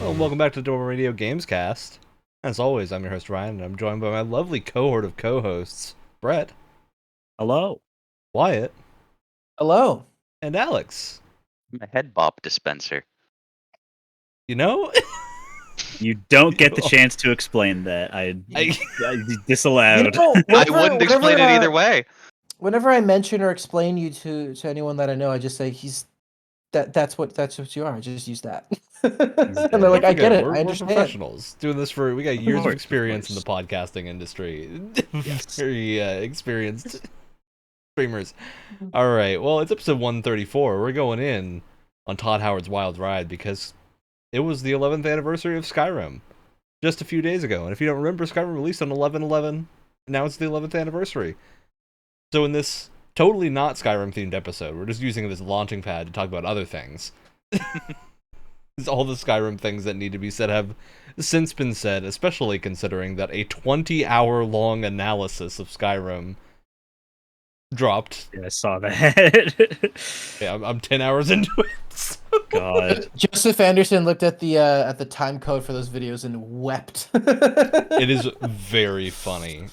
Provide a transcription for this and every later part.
Well, welcome back to the Radio Gamescast. As always, I'm your host Ryan, and I'm joined by my lovely cohort of co-hosts, Brett, Hello. Wyatt, Hello. and Alex. I'm a head bop dispenser. You know, You don't get the chance to explain that. I disallowed. I wouldn't explain it either way. Whenever I mention or explain you to anyone that I know, I just say that's what you are. I just use that. And they're like, I get it. We're I understand. professionals doing this we got years of course, experience in the of podcasting industry. Yes. Very experienced streamers. All right, well, it's episode 134. We're going in on Todd Howard's Wild Ride because it was the 11th anniversary of Skyrim just a few days ago. And if you don't remember, Skyrim released on 11/11. Now it's the 11th anniversary. So in this totally not Skyrim-themed episode, we're just using it as a launching pad to talk about other things. All the Skyrim things that need to be said have since been said, especially considering that a 20-hour-long analysis of Skyrim dropped. Yeah, I saw that. Yeah, I'm 10 hours into it. God. Joseph Anderson looked at the time code for those videos and wept. It is very funny.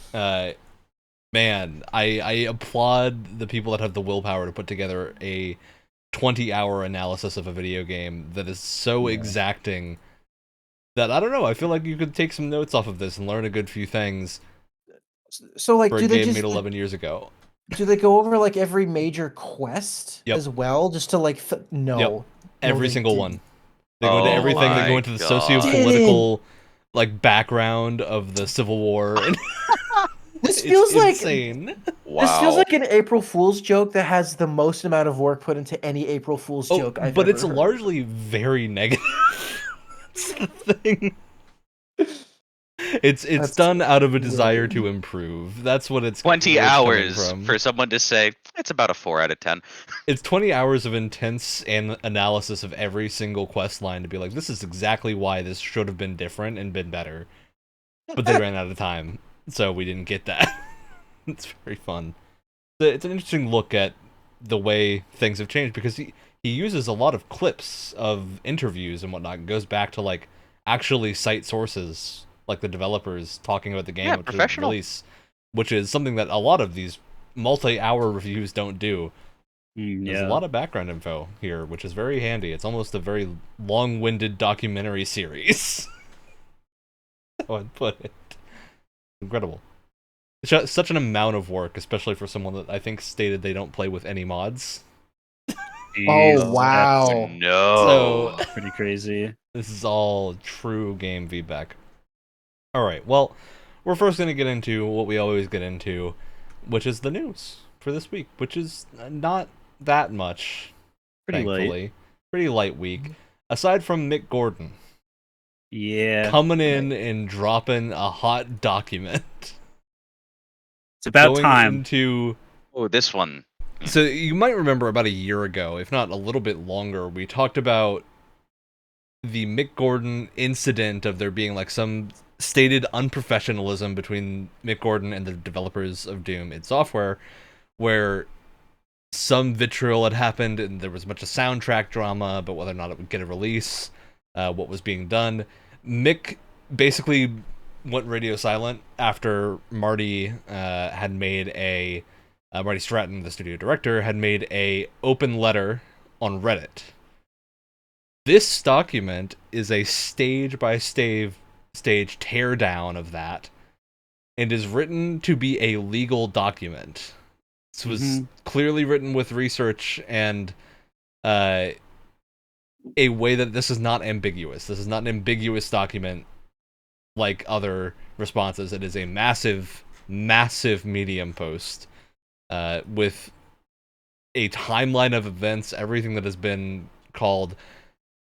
Man, I applaud the people that have the willpower to put together a 20-hour analysis of a video game that is so exacting that, I don't know, I feel like you could take some notes off of this and learn a good few things So like, for a do they game just made 11 years ago. do they go over like every major quest Yep. as well, just to like no? Yep. No, Every they single didn't. one. They go into Oh everything. They my go into the God. socio-political like background of the Civil War. And This it's feels like insane. Wow. This feels like an April Fool's joke that has the most amount of work put into any April Fool's joke I've but ever it's heard. largely very negative. That's the thing. It's That's done out of a desire weird. to improve. That's what it's 20 where it's coming hours from. for someone to say it's about a 4 out of 10. It's 20 hours of intense analysis of every single quest line to be like, this is exactly why this should have been different and been better. But they ran out of time, so we didn't get that. It's very fun. It's an interesting look at the way things have changed because he uses a lot of clips of interviews and whatnot and goes back to like actually cite sources like the developers talking about the game, Yeah, which was professional. release, which is something that a lot of these multi-hour reviews don't do. There's a lot of background info here, which is very handy. It's almost a very long-winded documentary series. How I'd put it. Incredible. It's such an amount of work, especially for someone that I think stated they don't play with any mods. Oh wow! No. So Pretty crazy. this is all true game feedback. Alright, well, we're first going to get into what we always get into, which is the news for this week, which is not that much, Pretty thankfully. light. Pretty light week. Aside from Mick Gordon Yeah. coming in and dropping a hot document. It's about going time. into... Oh, this one. So you might remember about a year ago, if not a little bit longer, we talked about the Mick Gordon incident of there being like some stated unprofessionalism between Mick Gordon and the developers of Doom id Software, where some vitriol had happened and there was a bunch of soundtrack drama about whether or not it would get a release, what was being done. Mick basically went radio silent after Marty had made a Marty Stratton, the studio director, had made a open letter on Reddit. This document is a stage-by-stage teardown of that, and is written to be a legal document. This was clearly written with research and a way that this is not ambiguous. This is not an ambiguous document like other responses. It is a massive, massive Medium post with a timeline of events, everything that has been called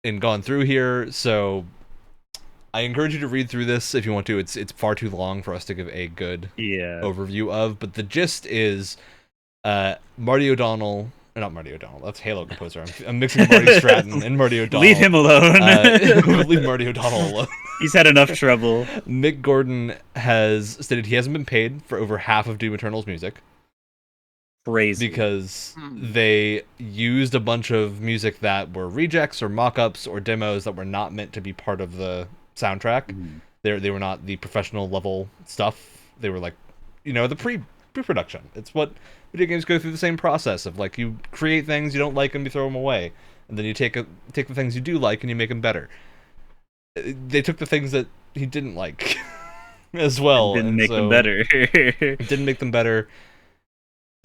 and gone through here. So I encourage you to read through this if you want to. It's far too long for us to give a good overview of, but the gist is Marty O'Donnell, not Marty O'Donnell, that's Halo composer. I'm mixing Marty Stratton and Marty O'Donnell. Leave him alone. Leave Marty O'Donnell alone. He's had enough trouble. Mick Gordon has stated he hasn't been paid for over half of Doom Eternal's music. Crazy. because they used a bunch of music that were rejects or mock-ups or demos that were not meant to be part of the soundtrack. Mhm. They were not the professional level stuff. They were like, the pre-production. It's what video games go through the same process of, like, you create things, you don't like them, you throw them away, and then you take the things you do like and you make them better. They took the things that he didn't like as well, Didn't and make them better. didn't make them better.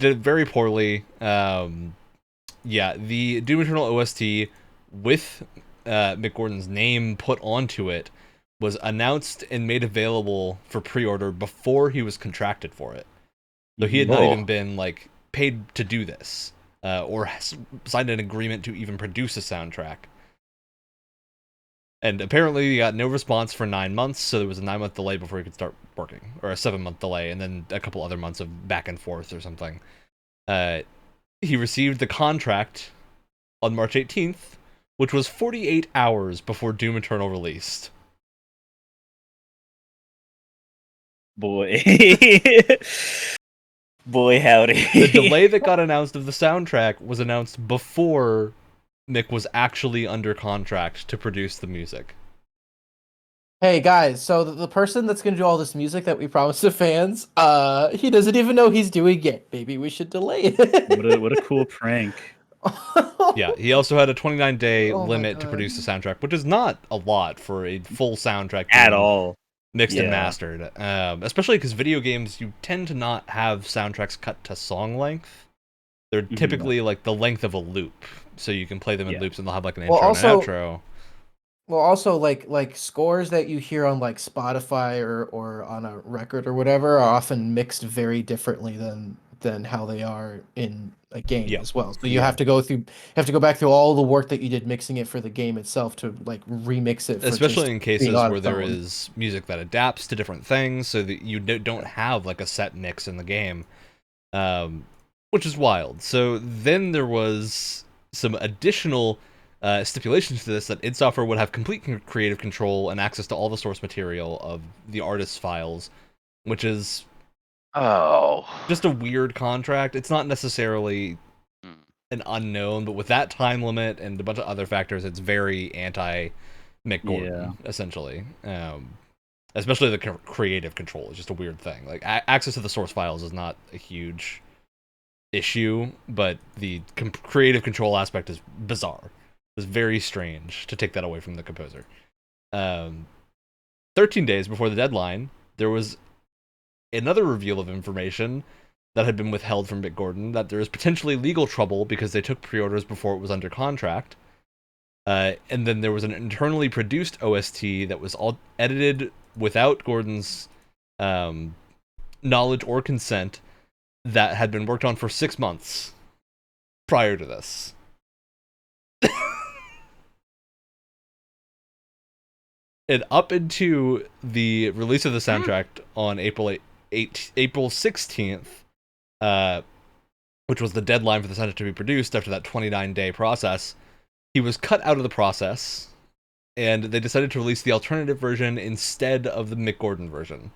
Did it very poorly. Yeah, the Doom Eternal OST with Mick Gordon's name put onto it was announced and made available for pre-order before he was contracted for it. So he had not even been like paid to do this, or signed an agreement to even produce a soundtrack. And apparently he got no response for 9 months, so there was a 9-month delay before he could start working, or a 7-month delay, and then a couple other months of back and forth or something. He received the contract on March 18th, which was 48 hours before Doom Eternal released. Boy. Boy, howdy. The delay that got announced of the soundtrack was announced before Mick was actually under contract to produce the music. Hey guys, so the person that's gonna do all this music that we promised the fans, he doesn't even know he's doing it. Maybe we should delay it. What a cool prank. Yeah, he also had a 29-day Oh my limit to God. produce the soundtrack, which is not a lot for a full soundtrack At being all. mixed and Yeah. mastered. Especially because video games, you tend to not have soundtracks cut to song length. They're typically like the length of a loop, so you can play them in Yeah. loops and they'll have like an Well, intro and also- an outro. Well, also like scores that you hear on like Spotify or on a record or whatever are often mixed very differently than how they are in a game Yeah. as well. So you have to go back through all the work that you did mixing it for the game itself to like remix it. For Especially just in cases being on where its there own. is music that adapts to different things, so that you don't have like a set mix in the game, which is wild. So then there was some additional stipulations to this, that id Software would have complete creative control and access to all the source material of the artist's files, which is just a weird contract. It's not necessarily an unknown, but with that time limit and a bunch of other factors, it's very anti-Mick Gordon, essentially. Especially the creative control is just a weird thing. Like, access to the source files is not a huge issue, but the creative control aspect is bizarre. It's very strange to take that away from the composer. 13 days before the deadline, there was another reveal of information that had been withheld from Mick Gordon, that there is potentially legal trouble because they took pre-orders before it was under contract. And then there was an internally produced OST that was all edited without Gordon's knowledge or consent, that had been worked on for 6 months prior to this. And up into the release of the soundtrack on April 16th, which was the deadline for the soundtrack to be produced after that 29-day process, he was cut out of the process, and they decided to release the alternative version instead of the Mick Gordon version.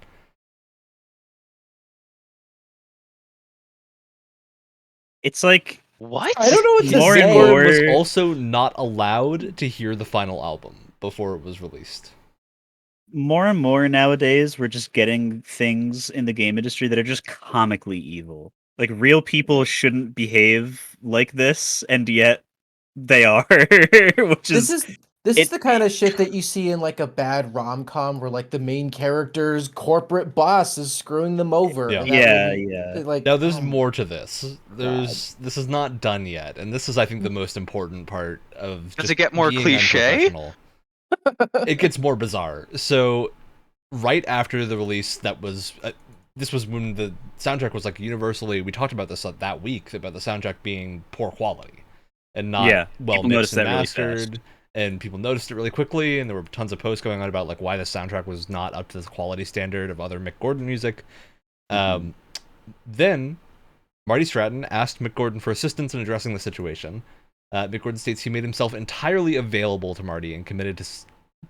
It's like, What? I don't know what to More say. and Mick Gordon was more- also not allowed to hear the final album before it was released. more and more nowadays, we're just getting things in the game industry that are just comically evil. Like, real people shouldn't behave like this, and yet they are. Which This is the kind of shit that you see in like a bad rom-com where like the main character's corporate boss is screwing them over. Yeah. and that Yeah, really- yeah. Like, Now, there's oh more to this. This is not done yet, and this is, I think, the most important part of. Does just it get more being cliche? unprofessional. It gets more bizarre. So, right after the release, this was when the soundtrack was like universally. We talked about this that week, about the soundtrack being poor quality and not well people mixed noticed and that really mastered. fast. And people noticed it really quickly, and there were tons of posts going on about like why the soundtrack was not up to the quality standard of other Mick Gordon music. Then Marty Stratton asked Mick Gordon for assistance in addressing the situation. Mick Gordon states he made himself entirely available to Marty and committed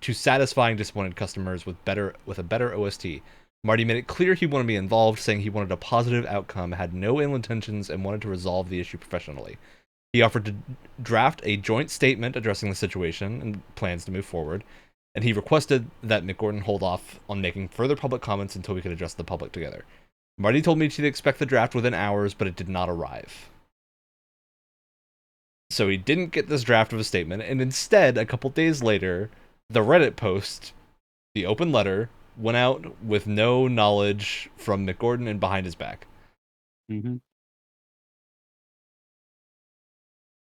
to satisfying disappointed customers with a better OST. Marty made it clear he wanted to be involved, saying he wanted a positive outcome, had no ill intentions, and wanted to resolve the issue professionally. He offered to draft a joint statement addressing the situation and plans to move forward, and he requested that Mick Gordon hold off on making further public comments until we could address the public together. Marty told me to expect the draft within hours, but it did not arrive. So he didn't get this draft of a statement, and instead, a couple days later, the Reddit post, the open letter, went out with no knowledge from Mick Gordon and behind his back. Mm-hmm.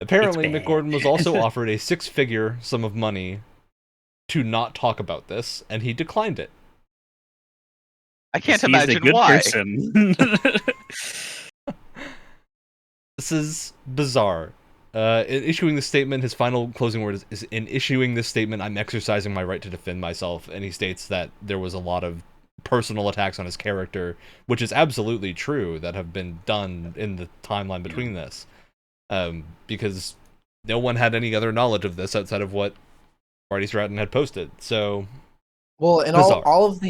Apparently, It's Mick bad. Gordon was also offered a 6-figure sum of money to not talk about this, and he declined it. I can't He's a imagine good why. person. This is bizarre. In issuing this statement, his final closing word is, in issuing this statement, I'm exercising my right to defend myself, and he states that there was a lot of personal attacks on his character, which is absolutely true, that have been done in the timeline between this. Because no one had any other knowledge of this outside of what Marty Stratton had posted. So, Well, and bizarre. all of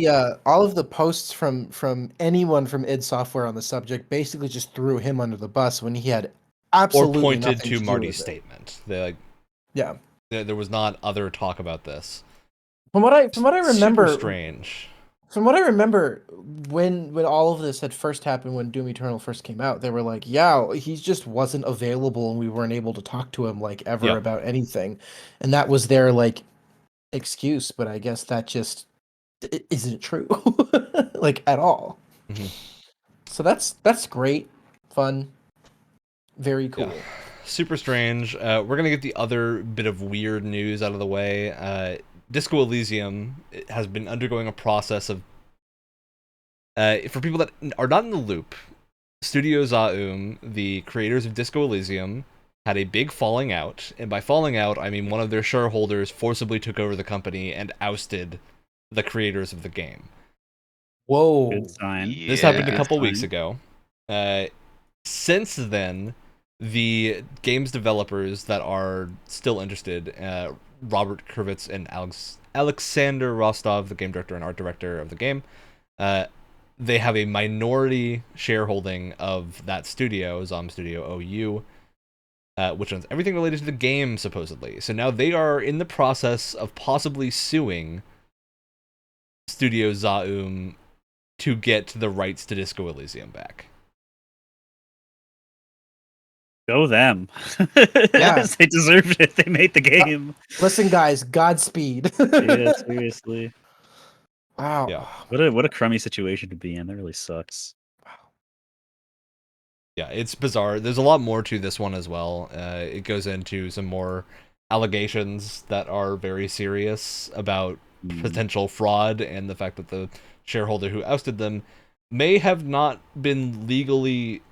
the posts from anyone from id Software on the subject basically just threw him under the bus when he had Or absolutely pointed nothing to do Marty's with it. statement. They Yeah. there was not other talk about this. From what I remember, Super strange. From what I remember, when all of this had first happened, when Doom Eternal first came out, they were like, "Yeah, he just wasn't available, and we weren't able to talk to him like ever Yeah. about anything," and that was their like excuse. But I guess that just isn't true, like at all. Mhm. So that's great, fun, very cool. Yeah. Super strange. We're going to get the other bit of weird news out of the way. Disco Elysium has been undergoing a process of... for people that are not in the loop, Studio Zaum, the creators of Disco Elysium, had a big falling out. And by falling out, I mean one of their shareholders forcibly took over the company and ousted the creators of the game. Whoa. Good sign. This happened a Yeah. couple Good weeks sign. ago. Since then, the games developers that are still interested, Robert Kurvitz and Alexander Rostov, the game director and art director of the game, they have a minority shareholding of that studio, Zom Studio OU, which owns everything related to the game, supposedly. So now they are in the process of possibly suing Studio Zaum to get the rights to Disco Elysium back. Go them. Yeah. They deserved it. They made the game. Listen, guys, Godspeed. Yeah, seriously. Wow. Yeah. What a crummy situation to be in. That really sucks. Yeah, it's bizarre. There's a lot more to this one as well. It goes into some more allegations that are very serious about potential fraud and the fact that the shareholder who ousted them may have not been legally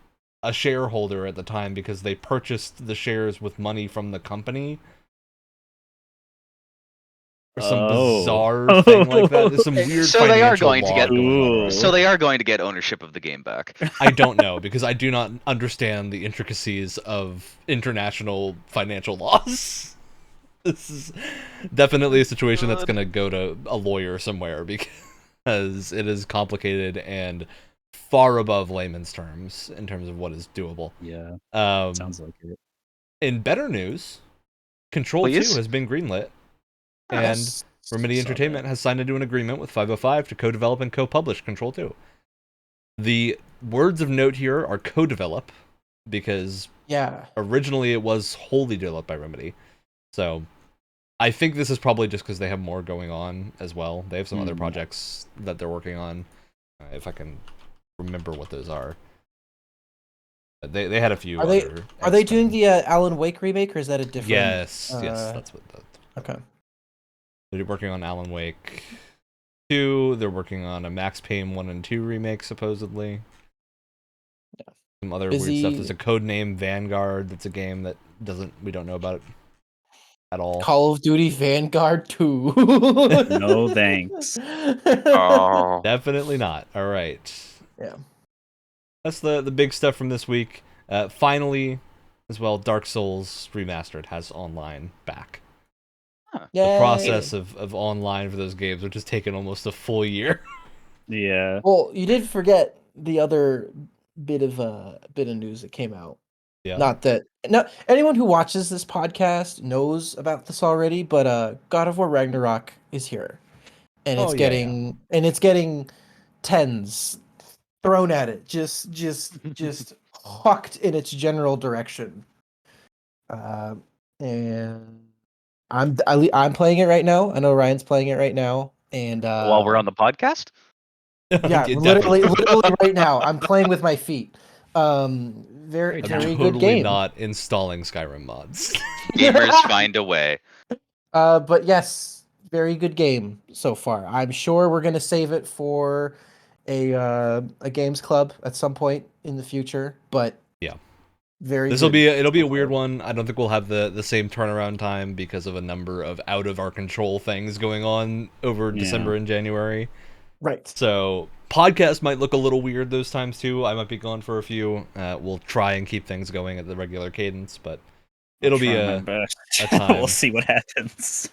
a shareholder at the time because they purchased the shares with money from the company. Or some bizarre thing like that. There's some weird So they are financial going to law get- going on, Ooh. right? So they are going to get ownership of the game back. I don't know, because I do not understand the intricacies of international financial laws. This is definitely a situation that's going to go to a lawyer somewhere, because it is complicated and far above layman's terms in terms of what is doable. Yeah, Um, sounds like it. in better news, Control Please? 2 has been greenlit, and Yes. Remedy Saw Entertainment that. has signed into an agreement with 505 to co-develop and co-publish Control 2. The words of note here are co-develop, because Yeah. originally it was wholly developed by Remedy. So I think this is probably just because they have more going on as well. They have some other projects that they're working on, if I can remember what those are. They had a few. Are they- other Are they doing expansions. the Alan Wake remake, or is that a different? Yes, that's what. Okay. They're working on Alan Wake 2. They're working on a Max Payne 1 and 2 remake, supposedly. Yeah. Some other Busy- weird stuff. There's a Codename Vanguard that's a game that we don't know about it at all. Call of Duty Vanguard 2. No thanks. Oh. Definitely not. All right. Yeah. That's the big stuff from this week. Finally, as well, Dark Souls Remastered has online back. The Yay. process of online for those games, which has taken almost a full year. Yeah. Well, you did forget the other bit of news that came out. Yeah. Not anyone who watches this podcast knows about this already, but God of War Ragnarok is here, and Oh, yeah. it's getting tens thrown at it, just hucked in its general direction. And I'm playing it right now. I know Ryan's playing it right now, and While we're on the podcast? yeah, Definitely. literally right now, I'm playing with my feet. Very I'm very good totally game. not installing Skyrim mods. Gamers find a way. But yes, very good game so far. I'm sure we're gonna save it for a games club at some point in the future. But Yeah. very It'll good be a so weird far. one. I don't think we'll have the same turnaround time because of a number of out of our control things going on over Yeah. December and January. Right. So podcast might look a little weird those times too. I might be gone for a few. We'll try and keep things going at the regular cadence, but it'll be Try my a best. time. We'll see what happens.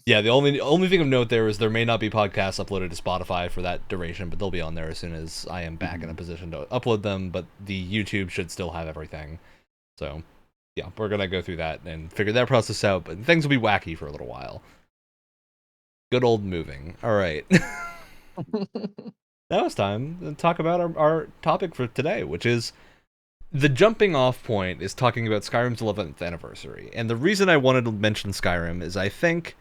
Yeah, the only thing of note there is there may not be podcasts uploaded to Spotify for that duration, but they'll be on there as soon as I am back in a position to upload them. But the YouTube should still have everything. So, yeah, we're gonna go through that and figure that process out. But things will be wacky for a little while. Good old moving. All right. Now it's time to talk about our topic for today, which is the jumping off point is talking about Skyrim's 11th anniversary. And the reason I wanted to mention Skyrim is I think,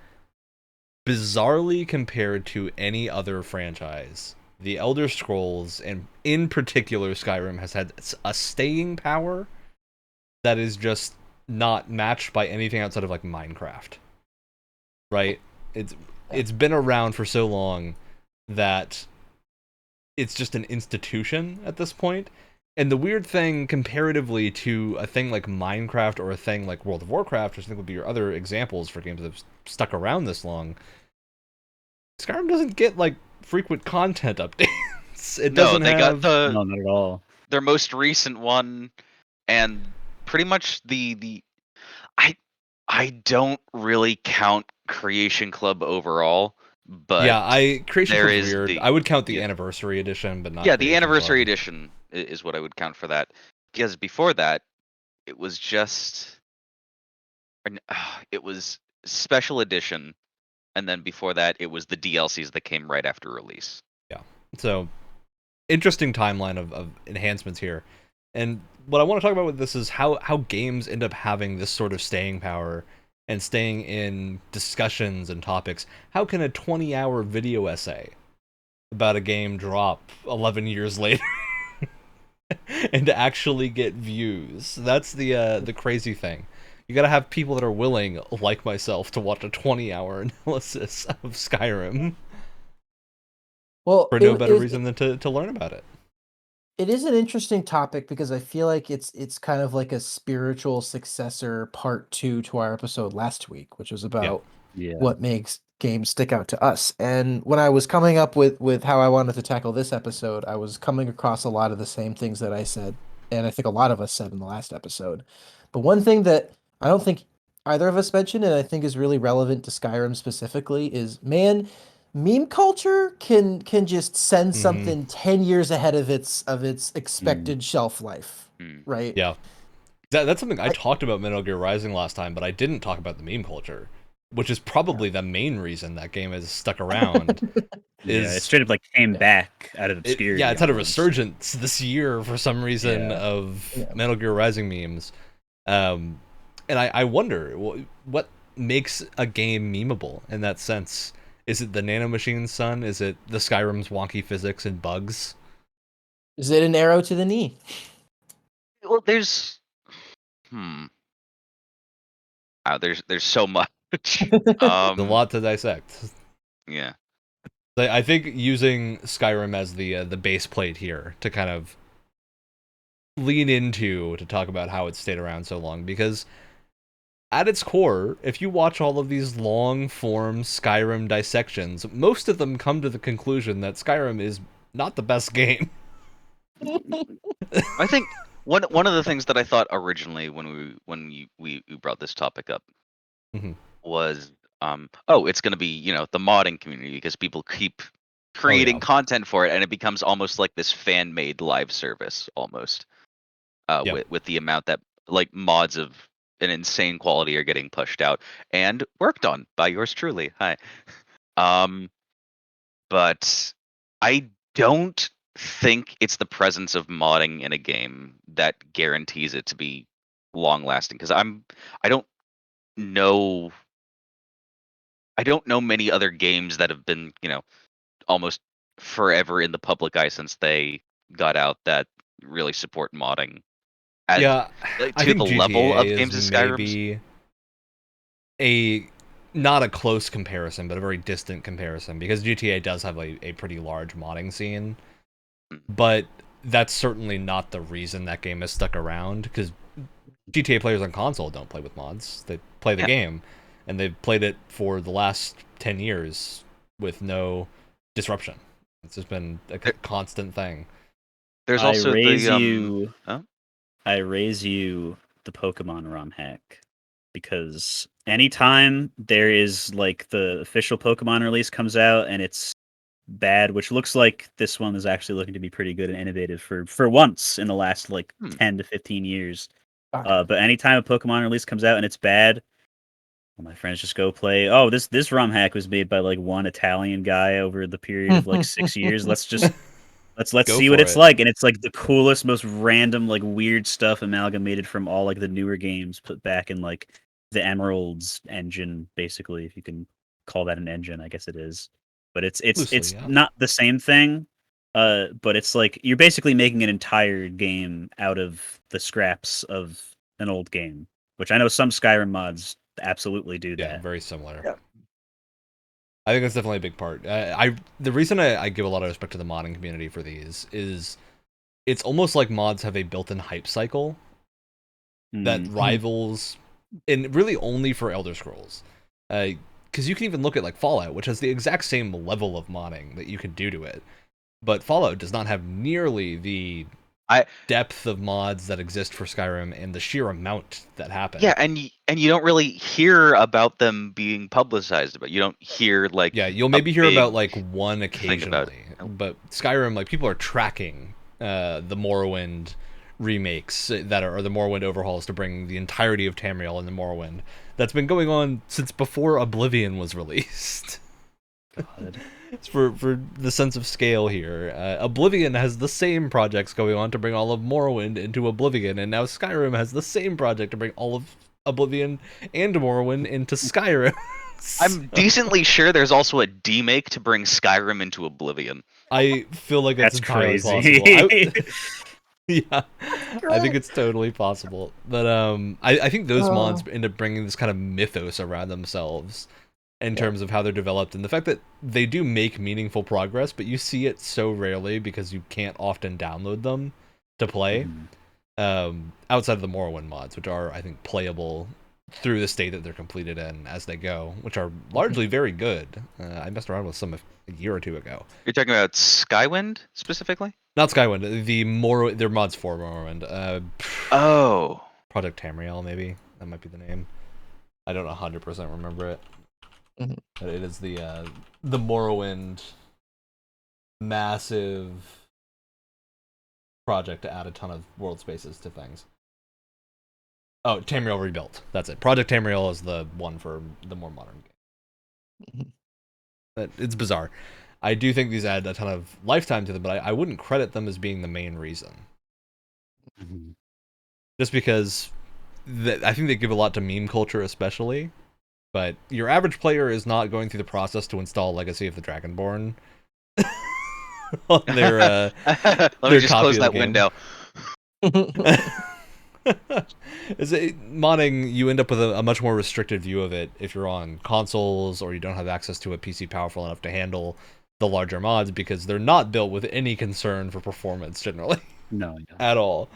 bizarrely compared to any other franchise, the Elder Scrolls, and in particular Skyrim, has had a staying power that is just not matched by anything outside of like Minecraft. Right? It's been around for so long that it's just an institution at this point. And the weird thing comparatively to a thing like Minecraft or a thing like World of Warcraft, which I think would be your other examples for games that have stuck around this long, Skyrim doesn't get like frequent content updates. It No, doesn't they have got No, not at all. their most recent one, and pretty much the I don't really count Creation Club overall, but yeah, Creation there Club's is weird. the I would count the yeah, anniversary edition, but not yeah, the Creation anniversary Club. edition is what I would count for that. Because before that, it was just it was special edition, and then before that, it was the DLCs that came right after release. Yeah. So interesting timeline of enhancements here. And what I want to talk about with this is how games end up having this sort of staying power and staying in discussions and topics. How can a 20-hour video essay about a game drop 11 years later and to actually get views? That's the crazy thing. You gotta have people that are willing, like myself, to watch a 20-hour analysis of Skyrim Well, for no better reason than to learn about it. it is an interesting topic because I feel like it's kind of like a spiritual successor part 2 to our episode last week, which was about Yeah. what makes games stick out to us. And when I was coming up with how I wanted to tackle this episode, I was coming across a lot of the same things that I said, and I think a lot of us said in the last episode. But one thing that I don't think either of us mentioned, and I think is really relevant to Skyrim specifically, is man, meme culture can just send something 10 years ahead of its expected shelf life, Mm. right? Yeah. That's something I talked about Metal Gear Rising last time, but I didn't talk about the meme culture, which is probably the main reason that game has stuck around. Yeah, it straight up like came back out of obscurity. It's had a almost. resurgence this year for some reason Yeah. of Yeah. Metal Gear Rising memes. And I wonder what makes a game memeable in that sense. Is it the nanomachine sun? Is it the Skyrim's wonky physics and bugs? Is it an arrow to the knee? Well, there's there's so much. There's a lot to dissect. Yeah. I think using Skyrim as the base plate here to kind of lean into to talk about how it stayed around so long, because at its core, if you watch all of these long form Skyrim dissections, most of them come to the conclusion that Skyrim is not the best game. I think one of the things that I thought originally when we brought this topic up Mhm. was it's going to be the modding community, because people keep creating yeah. content for it, and it becomes almost like this fan-made live service almost. Yep. With the amount that like mods of an insane quality are getting pushed out and worked on by yours truly. Hi. But I don't think it's the presence of modding in a game that guarantees it to be long lasting, because I don't know I don't know many other games that have been, almost forever in the public eye since they got out that really support modding as Yeah, like, I to think the level GTA of is games as Skyrim's. maybe a not a close comparison, but a very distant comparison, because GTA does have a pretty large modding scene, but that's certainly not the reason that game has stuck around, because GTA players on console don't play with mods. They play the Yeah. game, and they've played it for the last 10 years with no disruption. It's just been a constant thing. There's I also raise the you. oh? I raise you the Pokemon ROM hack, because anytime there is like the official Pokemon release comes out and it's bad, which looks like this one is actually looking to be pretty good and innovative for once in the last like 10 to 15 years. Okay. But anytime a Pokemon release comes out and it's bad, well, my friends just go play. Oh, this ROM hack was made by like one Italian guy over the period of like 6 years. Let's Go see what for it's it. like. And it's like the coolest, most random, like weird stuff amalgamated from all like the newer games put back in like the Emeralds engine, basically, if you can call that an engine, I guess it is. But it's Loosely, yeah. not the same thing. But it's like you're basically making an entire game out of the scraps of an old game, which I know some Skyrim mods absolutely do Yeah, that. very similar. Yeah. I think that's definitely a big part. The reason I give a lot of respect to the modding community for these is it's almost like mods have a built-in hype cycle that Mm. rivals, and really only for Elder Scrolls. Because you can even look at like Fallout, which has the exact same level of modding that you can do to it, but Fallout does not have nearly the depth of mods that exist for Skyrim and the sheer amount that happen. Yeah, and you don't really hear about them being publicized, but you don't hear like you'll maybe hear about big like one thing about occasionally, it. but Skyrim, like people are tracking the Morrowind remakes that are, or the Morrowind overhauls to bring the entirety of Tamriel into Morrowind. That's been going on since before Oblivion was released. God. It's for the sense of scale here. Oblivion has the same projects going on to bring all of Morrowind into Oblivion, and now Skyrim has the same project to bring all of Oblivion and Morrowind into Skyrim. I'm decently sure there's also a demake to bring Skyrim into Oblivion. I feel like that's entirely crazy. possible. Yeah, I think it's totally possible. But I think those mods end up bringing this kind of mythos around themselves in terms of how they're developed, and the fact that they do make meaningful progress, but you see it so rarely because you can't often download them to play. Outside of the Morrowind mods, which are, I think, playable through the state that they're completed in as they go, which are largely very good. I messed around with some a year or two ago. You're talking about Skywind specifically? Not Skywind, their mods for Morrowind. Oh. Project Tamriel, maybe. That might be the name. I don't 100% remember it. But it is the Morrowind massive project to add a ton of world spaces to things. Oh, Tamriel Rebuilt. That's it. Project Tamriel is the one for the more modern game. It's bizarre. I do think these add a ton of lifetime to them, but I wouldn't credit them as being the main reason. Just because I think they give a lot to meme culture, especially. But your average player is not going through the process to install Legacy of the Dragonborn on their Let me just close that window. Modding, you end up with a much more restricted view of it if you're on consoles or you don't have access to a PC powerful enough to handle the larger mods, because they're not built with any concern for performance generally. No. At all.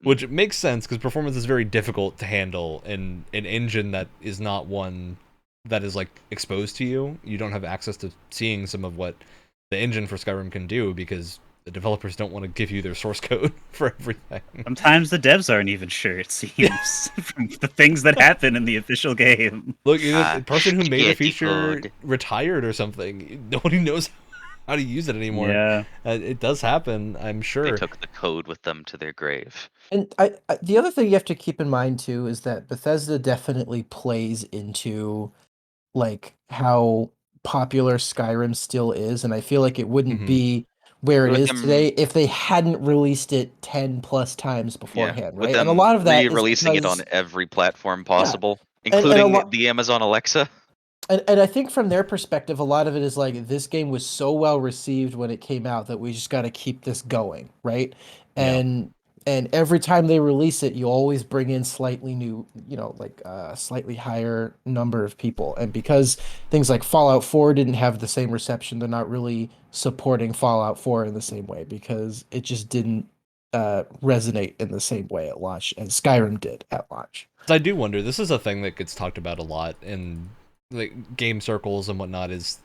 Which makes sense, because performance is very difficult to handle in an engine that is not one that is like exposed to you. You don't have access to seeing some of what the engine for Skyrim can do, because the developers don't want to give you their source code for everything. Sometimes the devs aren't even sure, it seems, from the things that happen in the official game. Look, the person who made a feature retired or something. Nobody knows how to use it anymore. Yeah. It does happen, I'm They sure. took the code with them to their grave. And the other thing you have to keep in mind too is that Bethesda definitely plays into like how popular Skyrim still is, and I feel like it wouldn't Mhm. be where it With is them, today if they hadn't released it 10 plus times yeah, beforehand, with right? And a them lot of that is re-releasing it on because every platform yeah, possible, and a including lot the Amazon Alexa. and I think from their perspective, a lot of it is like this game was so well received when it came out that we just got to keep this going, right? Yeah. And every time they release it, you always bring in slightly new, like slightly higher number of people. And because things like Fallout 4 didn't have the same reception, they're not really supporting Fallout 4 in the same way because it just didn't resonate in the same way at launch as Skyrim did at launch. I do wonder, this is a thing that gets talked about a lot in like game circles and whatnot, is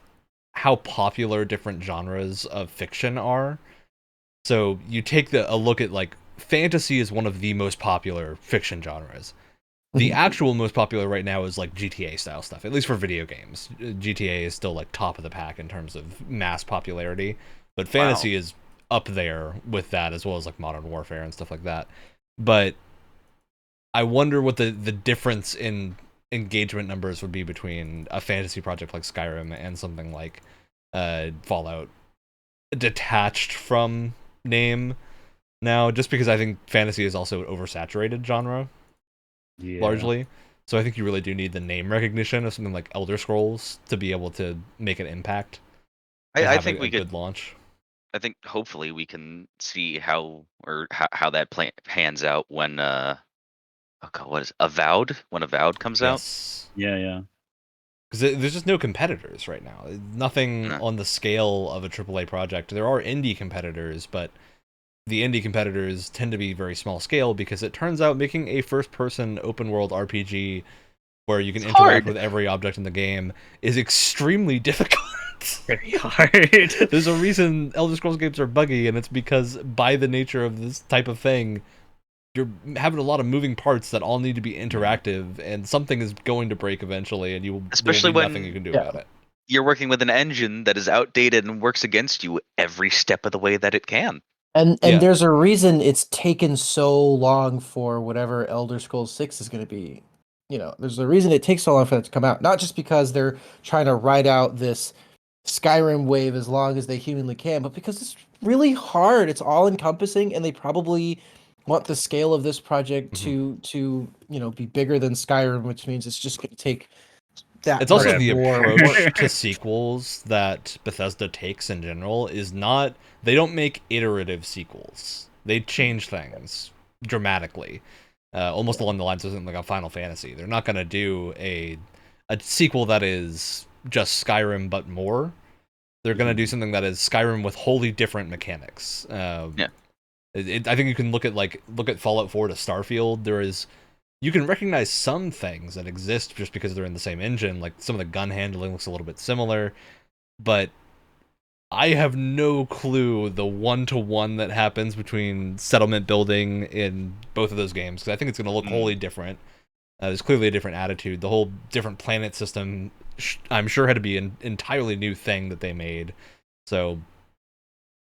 how popular different genres of fiction are. So you take a look at like fantasy is one of the most popular fiction genres. The Mhm. actual most popular right now is like GTA style stuff, at least for video games. GTA is still like top of the pack in terms of mass popularity, but fantasy is up there with that, as well as like Modern Warfare and stuff like that. But I wonder what the difference in engagement numbers would be between a fantasy project like Skyrim and something like Fallout, detached from name now, just because I think fantasy is also an oversaturated genre Yeah. largely. So I think you really do need the name recognition of something like Elder Scrolls to be able to make an impact and I have think a we could. good launch. I think hopefully we can see how that plan pans out when oh God, what is Avowed? When Avowed comes out? Yes. Yeah. Because there's just no competitors right now. Nothing No. on the scale of a AAA project. There are indie competitors, but the indie competitors tend to be very small scale because it turns out making a first-person open-world RPG where you can It's interact hard. with every object in the game is extremely difficult. Very hard. There's a reason Elder Scrolls games are buggy, and it's because by the nature of this type of thing, you're having a lot of moving parts that all need to be interactive, and something is going to break eventually, and there will Especially be nothing you when can do Yeah. about it. you're working with an engine that is outdated and works against you every step of the way that it can. And Yeah. there's a reason it's taken so long for whatever Elder Scrolls 6 is going to be. There's a reason it takes so long for that to come out. Not just because they're trying to ride out this Skyrim wave as long as they humanly can, but because it's really hard. It's all encompassing, and they probably want the scale of this project Mhm. to be bigger than Skyrim, which means it's just going to take that It's also much the more approach work. to sequels that Bethesda takes in general is not, they don't make iterative sequels. They change things dramatically. Almost along the lines of something like a Final Fantasy. They're not going to do a sequel that is just Skyrim but more. They're going to do something that is Skyrim with wholly different mechanics. Yeah. I think you can look at Fallout 4 to Starfield. You can recognize some things that exist just because they're in the same engine. Like some of the gun handling looks a little bit similar, but I have no clue the one-to-one that happens between settlement building in both of those games, because I think it's going to look wholly different. There's clearly a different attitude. The whole different planet system, I'm sure, had to be an entirely new thing that they made. So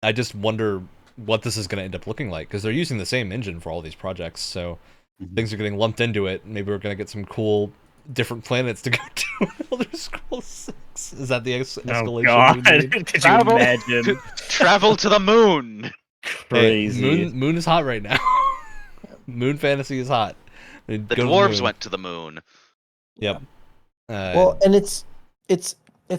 I just wonder what this is going to end up looking like, because they're using the same engine for all these projects. So things are getting lumped into it. Maybe we're going to get some cool different planets to go to in Elder Scrolls 6. Is that the escalation God. we need? Could you Travel. imagine? Travel to the moon. Hey, Crazy. moon is hot right now. Moon fantasy is hot. The Go to dwarves moon. went to the moon. Yep. Well, and it's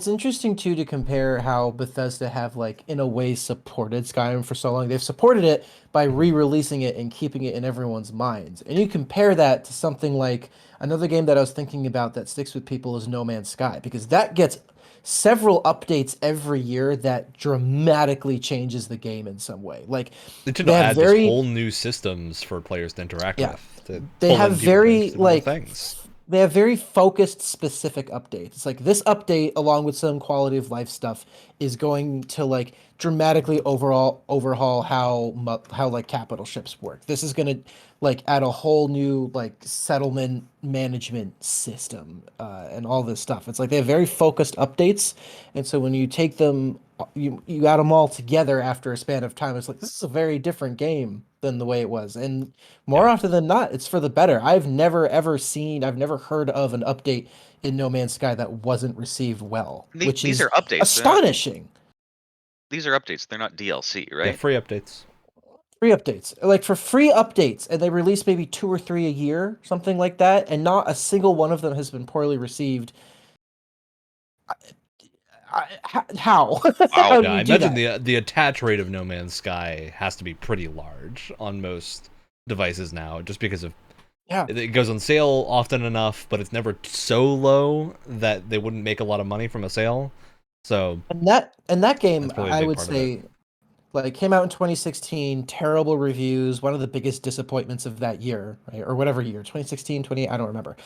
interesting too to compare how Bethesda have like in a way supported Skyrim for so long. They've supported it by re-releasing it and keeping it in everyone's minds. And you compare that to something like another game that I was thinking about that sticks with people is No Man's Sky, because that gets several updates every year that dramatically changes the game in some way. Like they tend they to have add very just whole new systems for players to interact yeah. with. To They pull have in people very interested in more like things. they have very focused specific updates. It's like this update along with some quality of life stuff is going to like dramatically overhaul how like capital ships work. This is going to like add a whole new like settlement management system and all this stuff. It's like they have very focused updates, and so when you take them you got them all together after a span of time. It's like, this is a very different game than the way it was, and more often than not, it's for the better. I've never heard of an update in No Man's Sky that wasn't received well, which These is are updates. astonishing. These are updates. They're not DLC, right? Yeah, free updates. Free updates, like for free updates, and they release maybe 2 or 3 a year, something like that, and not a single one of them has been poorly received. How? How do Yeah, you I do imagine that? the attach rate of No Man's Sky has to be pretty large on most devices now, just because of Yeah. it goes on sale often enough, but it's never so low that they wouldn't make a lot of money from a sale. So And that game, that's probably a I big would part of say, like, came out in 2016, terrible reviews, one of the biggest disappointments of that year, right? Or whatever year, 2016, 20, I don't remember.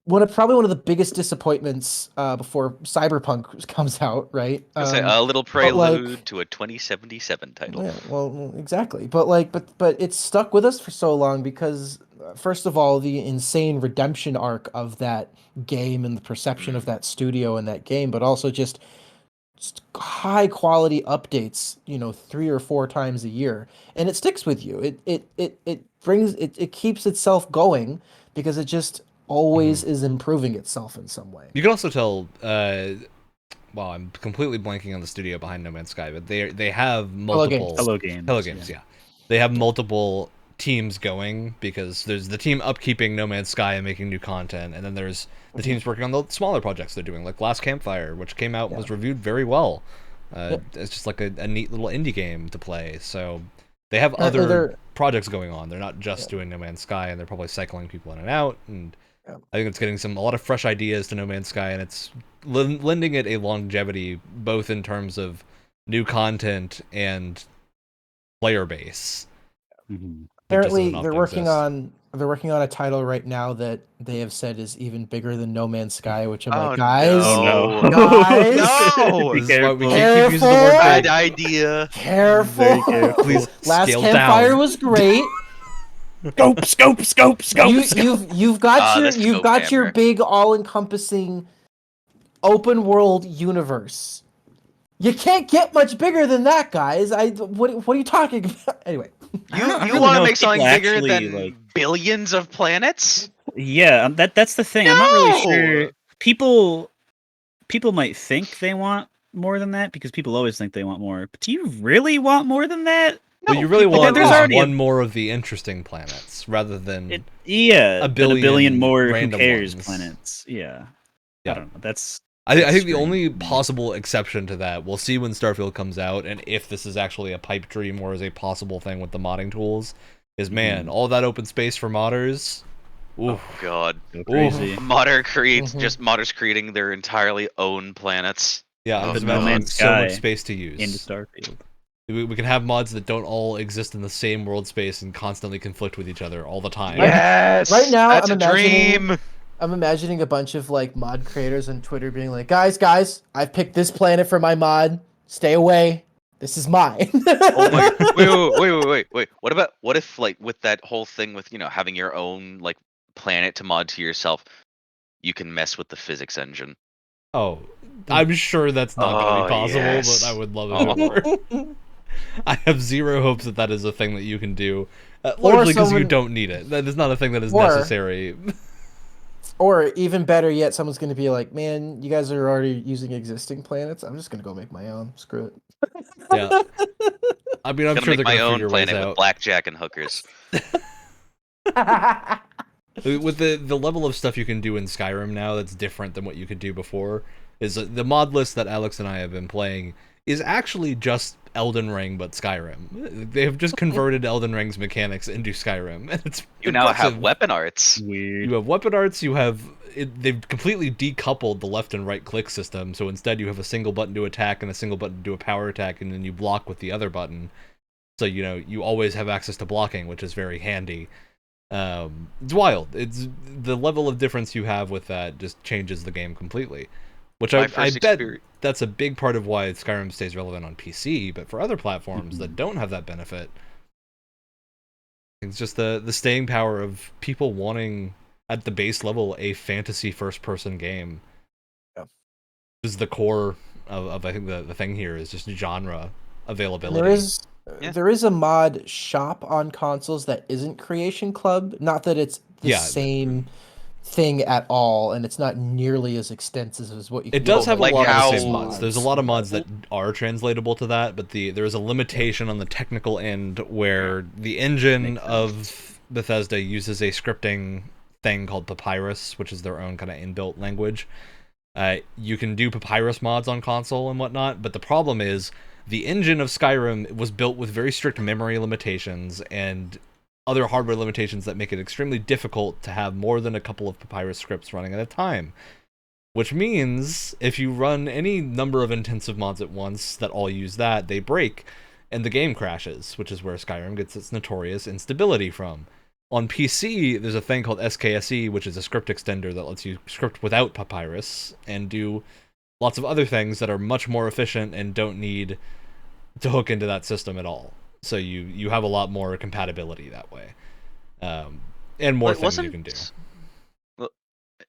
Probably one of the biggest disappointments before Cyberpunk comes out, right? I was gonna say, a little but like, prelude to a 2077 title. yeah, well, exactly. But it's stuck with us for so long because, first of all, the insane redemption arc of that game and the perception of that studio and that game, but also just high quality updates, 3 or 4 times a year, and it sticks with you. It keeps itself going because it just always is improving itself in some way. You can also tell. Well, I'm completely blanking on the studio behind No Man's Sky, but they have multiple Hello Games. Hello Games, yeah. They have multiple teams going because there's the team upkeeping No Man's Sky and making new content, and then there's the teams working on the smaller projects they're doing, like Last Campfire, which came out and was reviewed very well. It's just like a neat little indie game to play. So they have other projects going on. They're not just doing No Man's Sky, and they're probably cycling people in and out. And I think it's getting a lot of fresh ideas to No Man's Sky, and it's lending it a longevity, both in terms of new content and player base. Apparently, they're working on a title right now that they have said is even bigger than No Man's Sky, which I'm like, guys, no. guys, No! This is why we Careful. keep using the word Bad big. idea. careful. Very careful. Please Last scale Campfire down. was great. Scope. You've got the your scope your hammer. big all-encompassing open world universe. You can't get much bigger than that, guys. What are you talking about? Anyway, I don't You really want know to if make something people bigger actually, than like- billions of planets? Yeah, that's the thing. I'm not really No! sure. People might think they want more than that because people always think they want more. But do you really want more than that? What you really people want there's is already one more of the interesting planets, rather than a billion more who random cares ones. planets. Yeah. Yeah. I don't know. That's I think the strange. only possible exception to that, we'll see when Starfield comes out, and if this is actually a pipe dream or is a possible thing with the modding tools, is all that open space for modders. Oof. Oh god. Go crazy. Modders creating their entirely own planets. Yeah, I'm Oh, just No imagining Man's so much Sky space to use. into Starfield. We can have mods that don't all exist in the same world space and constantly conflict with each other all the time. Yes! Right now, that's I'm a dream! I'm imagining a bunch of like mod creators on Twitter being like, guys, I've picked this planet for my mod. Stay away. This is mine. Oh my wait. What if like with that whole thing with, having your own like planet to mod to yourself, you can mess with the physics engine? Oh, I'm sure that's not going to be possible, yes. but I would love it if it were. I have zero hopes that is a thing that you can do, largely because you don't need it. That is not a thing that is necessary. Or even better yet, someone's going to be like, man, you guys are already using existing planets. I'm just going to go make my own. Screw it. Yeah. I mean, I'm gonna sure make they're my going to own figure ways planet with out. blackjack and hookers. With the level of stuff you can do in Skyrim now that's different than what you could do before, is the mod list that Alex and I have been playing is actually just Elden Ring but Skyrim. They have just converted Elden Ring's mechanics into Skyrim. And it's You now have impressive. weapon arts. Weird. You have weapon arts, they've completely decoupled the left and right click system, so instead you have a single button to attack and a single button to do a power attack, and then you block with the other button. So, you always have access to blocking, which is very handy. It's wild. It's the level of difference you have with that just changes the game completely. Which I bet that's a big part of why Skyrim stays relevant on PC, but for other platforms that don't have that benefit, it's just the staying power of people wanting, at the base level, a fantasy first-person game. Yeah. Is the core of I think the thing here is just genre availability. There is a mod shop on consoles that isn't Creation Club. Not that it's the same thing at all, and it's not nearly as extensive as what you can It does have a like lot of the same how- mods. There's a lot of mods that are translatable to that, but there is a limitation on the technical end where the engine of Bethesda uses a scripting thing called Papyrus, which is their own kind of inbuilt language. You can do Papyrus mods on console and whatnot, but the problem is the engine of Skyrim was built with very strict memory limitations and other hardware limitations that make it extremely difficult to have more than a couple of Papyrus scripts running at a time. Which means if you run any number of intensive mods at once that all use that, they break and the game crashes, which is where Skyrim gets its notorious instability from. On PC, there's a thing called SKSE, which is a script extender that lets you script without Papyrus and do lots of other things that are much more efficient and don't need to hook into that system at all. So you have a lot more compatibility that way, and more things you can do. Well,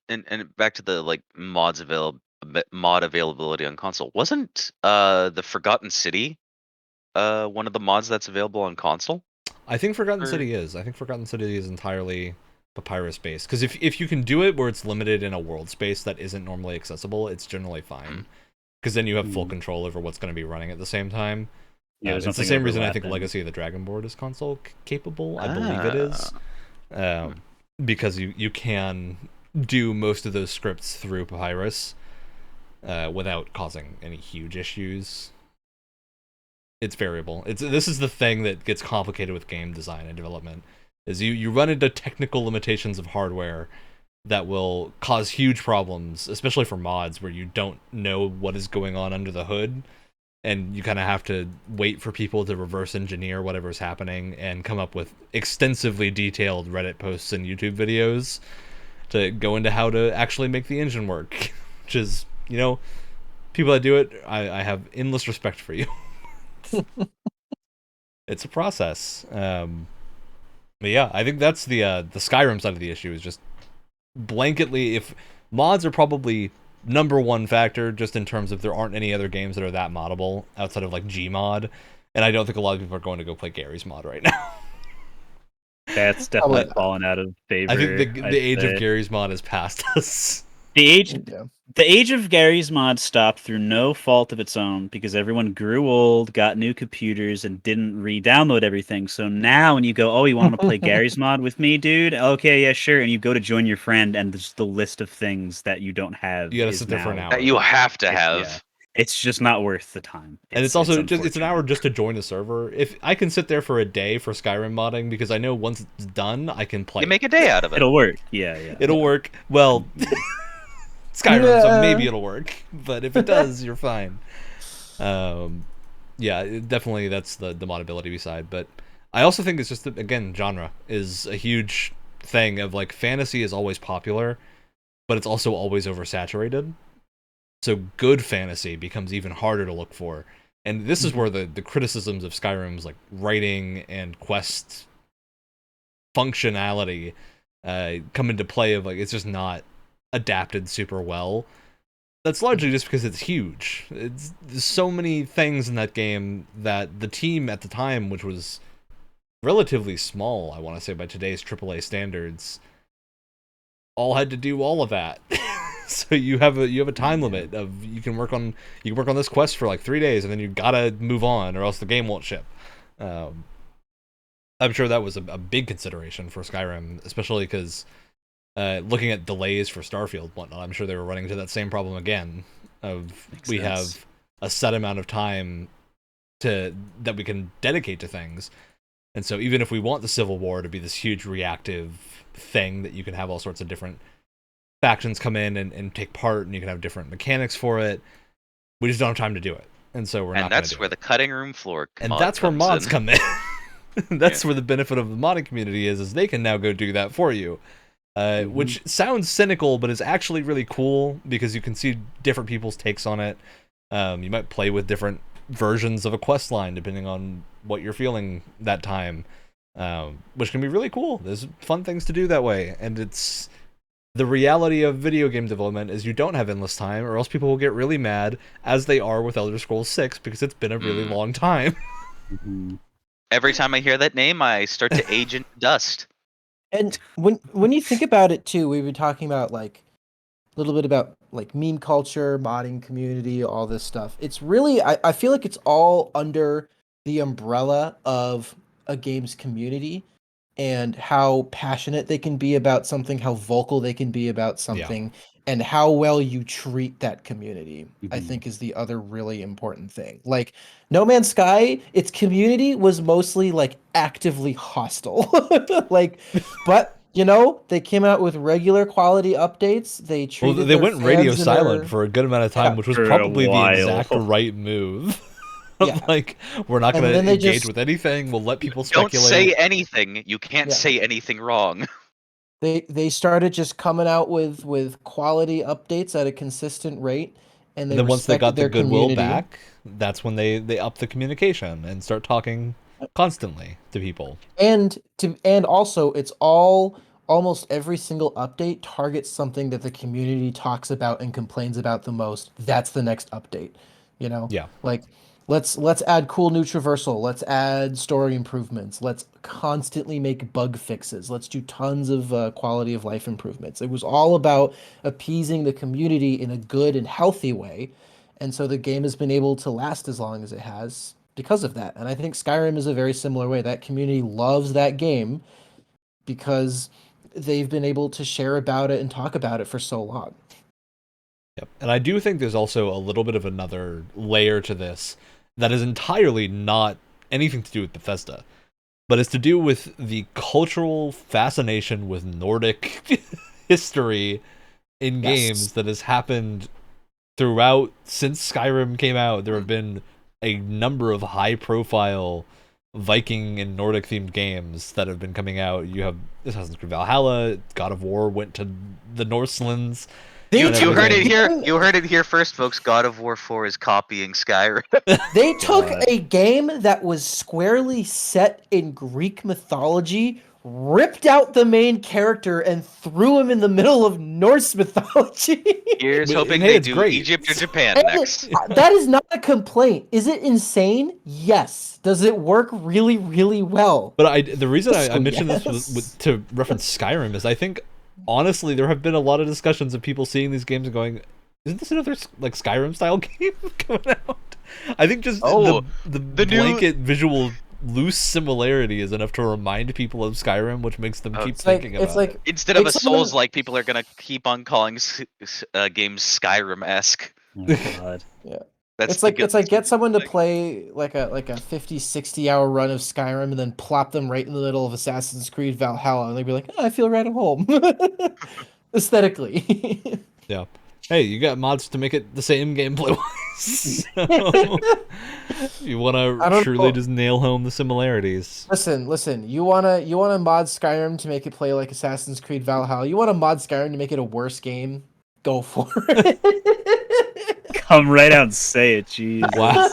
and back to the like mod availability on console. Wasn't the Forgotten City one of the mods that's available on console? I think Forgotten City is. I think Forgotten City is entirely Papyrus based. Because if you can do it where it's limited in a world space that isn't normally accessible, it's generally fine. Because then you have full control over what's going to be running at the same time. Yeah, it's the same reason I think Legacy of the Dragonborn is console capable. I believe it is. Because you can do most of those scripts through Papyrus without causing any huge issues. It's variable. This is the thing that gets complicated with game design and development, is you run into technical limitations of hardware that will cause huge problems, especially for mods where you don't know what is going on under the hood, and you kind of have to wait for people to reverse engineer whatever's happening and come up with extensively detailed Reddit posts and YouTube videos to go into how to actually make the engine work. Which is, people that do it, I have endless respect for you. It's a process. But yeah, I think that's the Skyrim side of the issue, is just blanketly, if mods are probably number one factor, just in terms of there aren't any other games that are that moddable outside of like Gmod, and I don't think a lot of people are going to go play Gary's mod right now. That's definitely fallen out of favor. I think the age of Gary's mod has passed us. The age of Gary's mod stopped through no fault of its own, because everyone grew old, got new computers, and didn't re-download everything. So now when you go, oh, you want to play Gary's mod with me, dude? Okay, yeah, sure. And you go to join your friend, and there's the list of things that you don't have. You gotta sit there for an hour. That you have to have. Yeah. It's just not worth the time. And it's also it's an hour just to join a server. If I can sit there for a day for Skyrim modding, because I know once it's done, I can play. You make a day out of it. It'll work. Yeah. It'll work. Well, Skyrim, so maybe it'll work. But if it does, you're fine. Yeah, definitely that's the modability side. But I also think it's just that, again, genre is a huge thing of like fantasy is always popular, but it's also always oversaturated. So good fantasy becomes even harder to look for. And this is where the criticisms of Skyrim's like writing and quest functionality come into play, of like it's just not adapted super well. That's largely just because it's huge. There's so many things in that game that the team at the time, which was relatively small, I want to say by today's AAA standards, all had to do all of that. So you have a time limit of you can work on this quest for like 3 days, and then you gotta move on, or else the game won't ship. I'm sure that was a big consideration for Skyrim, especially because looking at delays for Starfield and whatnot, I'm sure they were running into that same problem again. We have a set amount of time that we can dedicate to things, and so even if we want the Civil War to be this huge reactive thing that you can have all sorts of different factions come in and take part, and you can have different mechanics for it, we just don't have time to do it, and so we're not. And that's where the cutting room floor. And that's where mods come in. That's where the benefit of the modding community is they can now go do that for you. Which sounds cynical, but is actually really cool because you can see different people's takes on it. You might play with different versions of a quest line depending on what you're feeling that time, which can be really cool. There's fun things to do that way, and it's the reality of video game development is you don't have endless time, or else people will get really mad, as they are with Elder Scrolls 6, because it's been a really long time. Every time I hear that name, I start to age in dust. And when you think about it too, we've been talking about like a little bit about like meme culture, modding community, all this stuff. It's really I feel like it's all under the umbrella of a game's community and how passionate they can be about something, how vocal they can be about something, and how well you treat that community, I think is the other really important thing. Like No Man's Sky, its community was mostly like actively hostile. Like, but you know, they came out with regular quality updates. They treated they their went radio fans in silent their- for a good amount of time, which was For a probably the while. exact right move. Yeah. Like, we're not And going to then they engage just- with anything. We'll let people Don't speculate. say anything. You can't Yeah. say anything wrong. They started just coming out with quality updates at a consistent rate, and they And then once they respected got the their goodwill community. back, that's when they up the communication and start talking constantly to people. And also it's almost every single update targets something that the community talks about and complains about the most. That's the next update, you know? Yeah. Like let's add cool new traversal, let's add story improvements, let's constantly make bug fixes, let's do tons of quality of life improvements. It was all about appeasing the community in a good and healthy way. And so the game has been able to last as long as it has because of that. And I think Skyrim is a very similar way. That community loves that game because they've been able to share about it and talk about it for so long. Yep. And I do think there's also a little bit of another layer to this that is entirely not anything to do with Bethesda, but it's to do with the cultural fascination with Nordic history in games that has happened throughout since Skyrim came out. There have been a number of high-profile Viking and Nordic-themed games that have been coming out. You have Assassin's Creed Valhalla, God of War went to the Norselands. You And heard it everything. here. You heard it here first, folks. God of War 4 is copying Skyrim. They took God. a game that was squarely set in Greek mythology, ripped out the main character, and threw him in the middle of Norse mythology. Here's But- hoping hey, they it's do great. Egypt or Japan And next. that is not a complaint. Is it insane? Yes. Does it work really, really well? But the reason I So mentioned this yes. to reference Skyrim is I think, honestly, there have been a lot of discussions of people seeing these games and going, isn't this another like Skyrim style game coming out? I think just Oh, the the new- blanket visual loose similarity is enough to remind people of Skyrim, which makes them keep It's like thinking about it. Instead of a It's some of the- Souls-like, people are gonna keep on calling games Skyrim-esque. Oh, God. That's It's like get someone to like- play like a 50, 60 hour run of Skyrim and then plop them right in the middle of Assassin's Creed Valhalla and they'd be like, oh, I feel right at home. Aesthetically. Yeah. Hey, you got mods to make it the same gameplay wise. So, you want I to don't truly know. just nail home the similarities. Listen, you wanna mod Skyrim to make it play like Assassin's Creed Valhalla. You wanna mod Skyrim to make it a worse game? Go for it. Come right out and say it, jeez. Wow.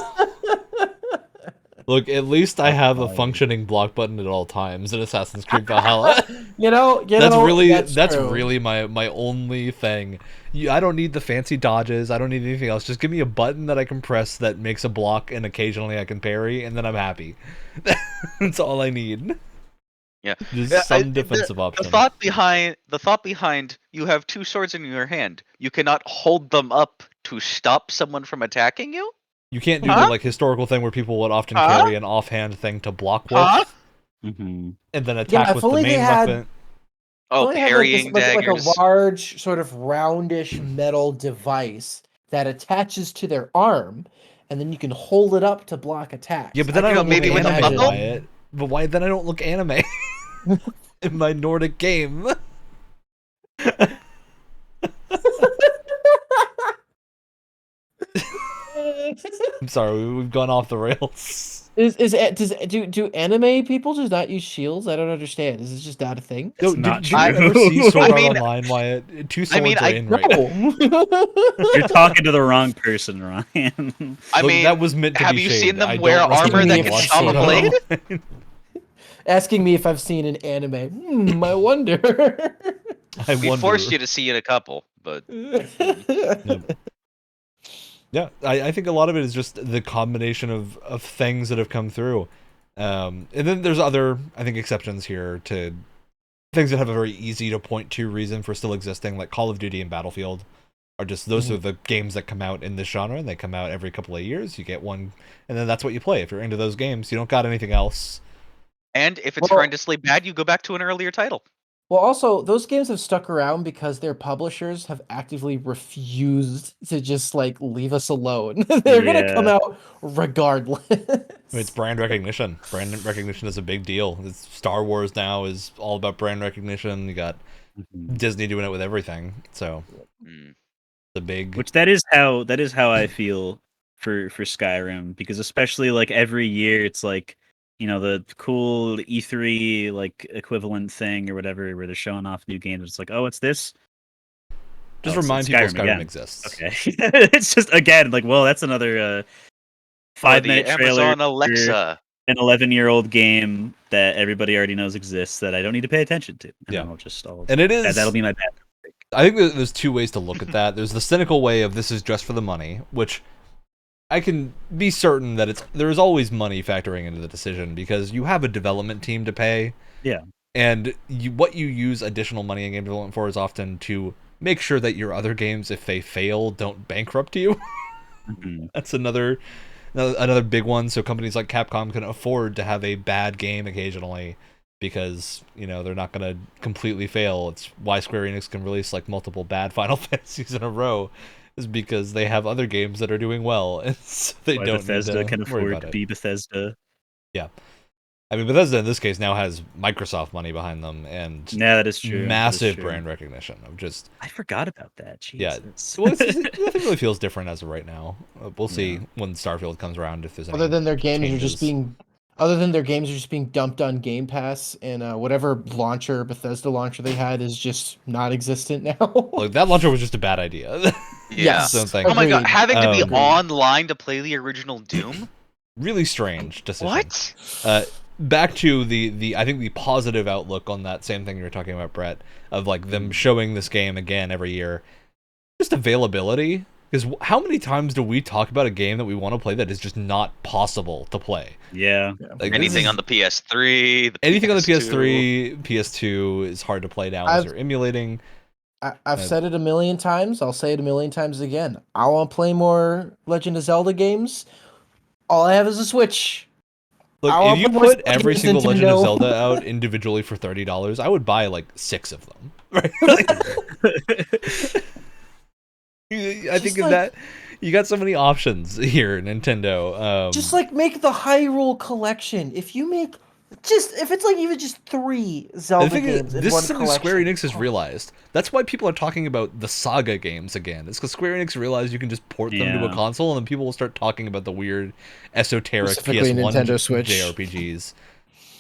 Look, at least I have a fine. functioning block button at all times in Assassin's Creed Valhalla. That's That's true. really my only thing. I don't need the fancy dodges. I don't need anything else. Just give me a button that I can press that makes a block, and occasionally I can parry, and then I'm happy. That's all I need. Yeah. Just Yeah, some defensive The option. thought behind you have two swords in your hand. You cannot hold them up to stop someone from attacking you? You can't do Huh? the like historical thing where people would often Huh? carry an offhand thing to block with, Huh? Mm-hmm. and then attack if with the only they main had- weapon. Oh, They have, parrying like daggers. a large sort of roundish metal device that attaches to their arm, and then you can hold it up to block attacks. Yeah, but then I know, don't maybe look with a animated buckle? by it. But why then I don't look anime in my Nordic game? I'm sorry, we've gone off the rails. Do anime people just not use shields? I don't understand. Is this just not a thing? Yo, It's not did you ever true. see Sword I Art mean- Online, Wyatt? Two I swords mean, are I in right now. You're talking to the wrong person, Ryan. I Look, mean, that was meant to have be you shade. seen them I wear don't armor recommend that you can watch stop a Sword Art blade? Online. asking me if I've seen an anime. I wonder. We forced you to see in a couple, but Yeah, I think a lot of it is just the combination of things that have come through. And then there's other, I think, exceptions here to things that have a very easy to point to reason for still existing, like Call of Duty and Battlefield. Are just those are the games that come out in this genre, and they come out every couple of years. You get one, and then that's what you play. If you're into those games, you don't got anything else. and if it's Well- horrendously bad, you go back to an earlier title. Well, also, those games have stuck around because their publishers have actively refused to just like leave us alone. They're gonna come out regardless. It's brand recognition. Brand recognition is a big deal. It's Star Wars now is all about brand recognition. You got Disney doing it with everything. So the big, Which that is how I feel for Skyrim, because especially like every year it's like, you know, the cool E3 like equivalent thing or whatever where they're showing off new games. It's like, oh, it's this. just Oh, it's remind people Skyrim again. exists. Okay. It's just again like, well, that's another 5-minute trailer Amazon Alexa. an 11-year-old game that everybody already knows exists that I don't need to pay attention to. And Yeah. I'll And it is that'll be my bad. I think there's two ways to look at that. There's the cynical way of this is just for the money, which I can be certain that there's always money factoring into the decision because you have a development team to pay. Yeah. And what you use additional money in game development for is often to make sure that your other games, if they fail, don't bankrupt you. That's another big one. So companies like Capcom can afford to have a bad game occasionally because, you know, they're not going to completely fail. It's why Square Enix can release like multiple bad Final Fantasies in a row, is because they have other games that are doing well, and so they don't Bethesda need to can worry afford about to it. be Bethesda. Yeah. I mean, Bethesda in this case now has Microsoft money behind them and Yeah, that is true. massive brand recognition of just. I forgot about that. Jeez, Yeah, that's... well, nothing really feels different as of right now. We'll see when Starfield comes around if there's any Other than their games changes. are just being dumped on Game Pass, and whatever Bethesda launcher they had is just not existent now. Like, that launcher was just a bad idea. Yeah. So Yes. thank Oh my god, Agreed. having to be Agreed. online to play the original Doom? Really strange decision. What? Back to the I think the positive outlook on that same thing you were talking about, Brett, of like them showing this game again every year. Just availability. Because how many times do we talk about a game that we want to play that is just not possible to play? Yeah. Like, Anything on the PS3, anything on the PS2. PS2 is hard to play now I've- as you're emulating. I've said it a million times. I'll say it a million times again. I want to play more Legend of Zelda games. All I have is a Switch. Look, I if you want more put Zelda every games, single Legend of Nintendo. Zelda out individually for $30, I would buy like 6 of them. Right? Like, I think of that. You got so many options here, Nintendo. Just like make the Hyrule collection. If you make if it's like even just 3 Zelda the thing is, games in this one is something Square collection. Enix has realized. That's why people are talking about the Saga games again. It's because Square Enix realized you can just port them to a Yeah. console, and then people will start talking about the weird, esoteric Specifically PS1 Nintendo Switch. JRPGs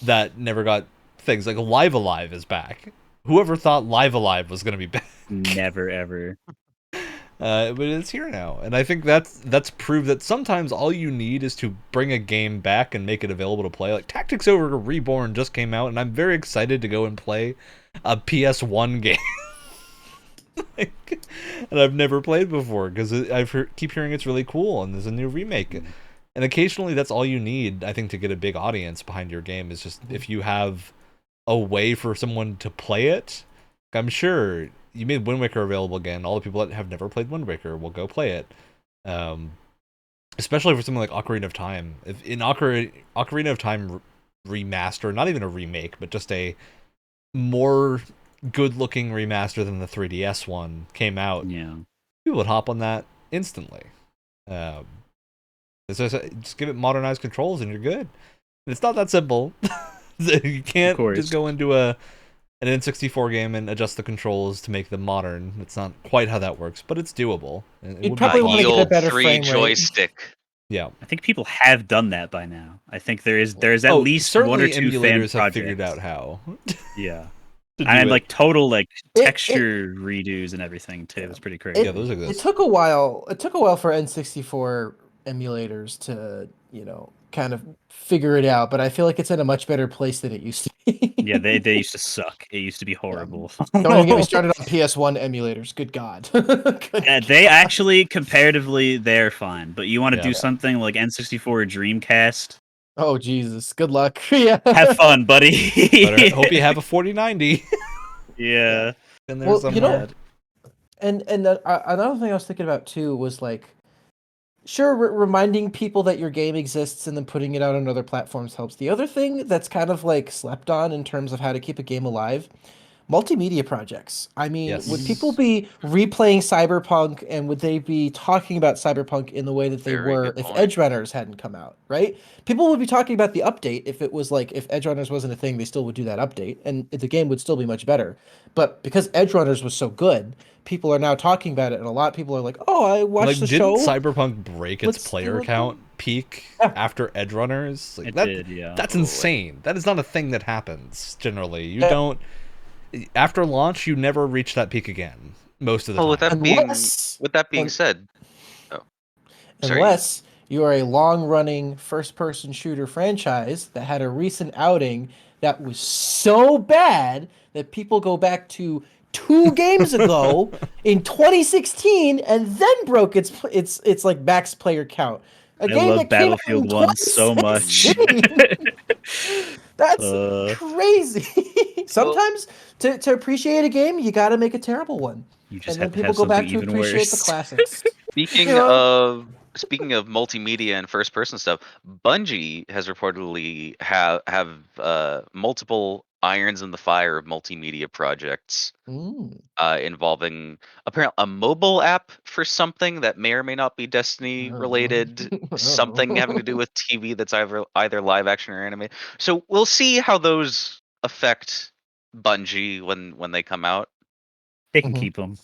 that never got things. Like Live Alive is back. Whoever thought Live Alive was going to be back? Never ever. But it's here now, and I think that's proved that sometimes all you need is to bring a game back and make it available to play. Like Tactics Ogre Reborn just came out, and I'm very excited to go and play a PS1 game. And I've never played before because keep hearing it's really cool, and there's a new remake. And occasionally, that's all you need, I think, to get a big audience behind your game. Is just if you have a way for someone to play it. I'm sure you made Wind Waker available again. All the people that have never played Wind Waker will go play it. Especially for something like Ocarina of Time. If in Ocarina of Time remaster, not even a remake, but just a more good-looking remaster than the 3DS one came out, Yeah. people would hop on that instantly. Just give it modernized controls and you're good. It's not that simple. You can't just go into an N64 game and adjust the controls to make them modern. It's not quite how that works, but it's doable. You'd probably want to get a better 3 frame rate. joystick. Yeah, I think people have done that by now. I think there's at least certainly one or two fan emulators have projects. figured out how. Yeah. to do And it. like total like It- texture redos and everything too. It's pretty crazy. Yeah, those It exist. took a while. It took a while for N64 emulators to, kind of figure it out, but I feel like it's in a much better place than it used to be. Yeah, they used to suck. It used to be horrible. Don't even get me started on PS1 emulators. Good God. Good Yeah, they actually comparatively they're fine, but you want to Yeah. do something like N64 or Dreamcast? Oh Jesus! Good luck. Yeah. Have fun, buddy. But I hope you have a 4090 Yeah. in there Well, somewhere. and another thing I was thinking about too was like, sure, reminding people that your game exists and then putting it out on other platforms helps. The other thing that's kind of like slept on in terms of how to keep a game alive, multimedia projects. I mean, Yes. would people be replaying Cyberpunk, and would they be talking about Cyberpunk in the way that they Very were good if point. Edge Runners hadn't come out, right? People would be talking about the update if it was like, if Edge Runners wasn't a thing, they still would do that update, and the game would still be much better. But because Edge Runners was so good, people are now talking about it, and a lot of people are like, "Oh, I watched Like, the didn't show." Cyberpunk break its Let's player do it count peak Yeah. after Edge Runners? Like, It that, did, yeah. That's Totally. insane. That is not a thing that happens generally. You Yeah. don't. After launch, you never reach that peak again. Most of the Well, with time. that being un- said, sorry. unless you are a long-running first-person shooter franchise that had a recent outing that was so bad that people go back to 2 games ago in 2016 and then broke its like max player count. A I game love that came out in Battlefield 1 so much. 2016. That's Uh, crazy. Sometimes to appreciate a game, you got to make a terrible one, You just and then have to people have go back something to even appreciate the worse. classics. Speaking You know? of multimedia and first person stuff, Bungie has reportedly have multiple irons in the fire of multimedia projects Mm. involving apparently a mobile app for something that may or may not be Destiny related, something having to do with TV that's either live action or anime. So we'll see how those affect Bungie when they come out. They can Mhm. keep them.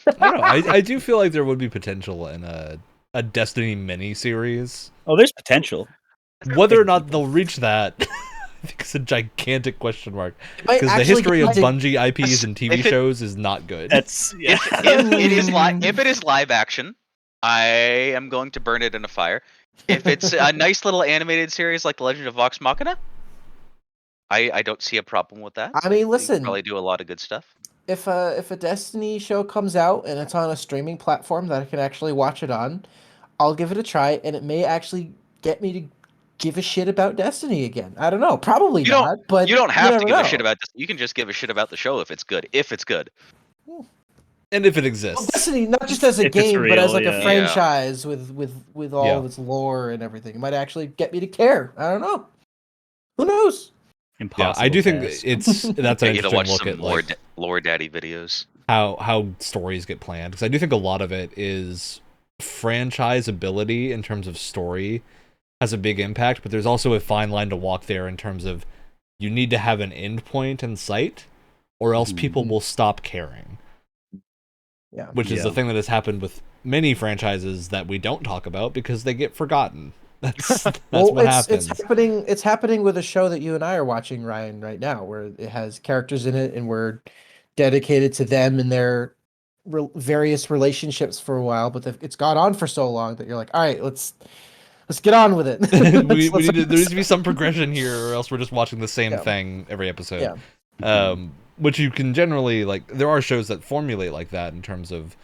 I don't know. I do feel like there would be potential in a Destiny mini series. Oh, there's potential. Whether or not they'll reach that, I think it's a gigantic question mark. It might Because the actually history of get into- Bungie IPs and TV If it- shows is not good. That's yeah. If it is live action, I am going to burn it in a fire. If it's a nice little animated series like The Legend of Vox Machina, I don't see a problem with that. I mean, They listen, probably do a lot of good stuff. if a Destiny show comes out and it's on a streaming platform that I can actually watch it on, I'll give it a try, and it may actually get me to give a shit about Destiny again. I don't know, probably You don't- not, but You don't have to never give a know. shit about this. You can just give a shit about the show if it's good. If it's good. And if it Well, exists. Destiny, not just as a If it's game, but real, as like yeah. a franchise with all Yeah. of its lore and everything, it might actually get me to care. I don't know. Who knows? Yeah, Impossible. I do think task. that's an Get you to interesting watch look some at more like lore daddy videos. how stories get planned, because I do think a lot of it is franchise ability in terms of story has a big impact, but there's also a fine line to walk there in terms of you need to have an end point in sight, or else people will stop caring. Yeah. Which is the Yeah. thing that has happened with many franchises that we don't talk about because they get forgotten. That's Well, what it's happens. happening. It's happening with a show that you and I are watching, Ryan, right now, where it has characters in it, and we're dedicated to them and their various relationships for a while. But it's gone on for so long that you're like, all right, let's get on with it. we Let's- need to, there needs to be some progression here, or else we're just watching the same Yeah. thing every episode. Yeah. Which you can generally like. There are shows that formulate like that in terms of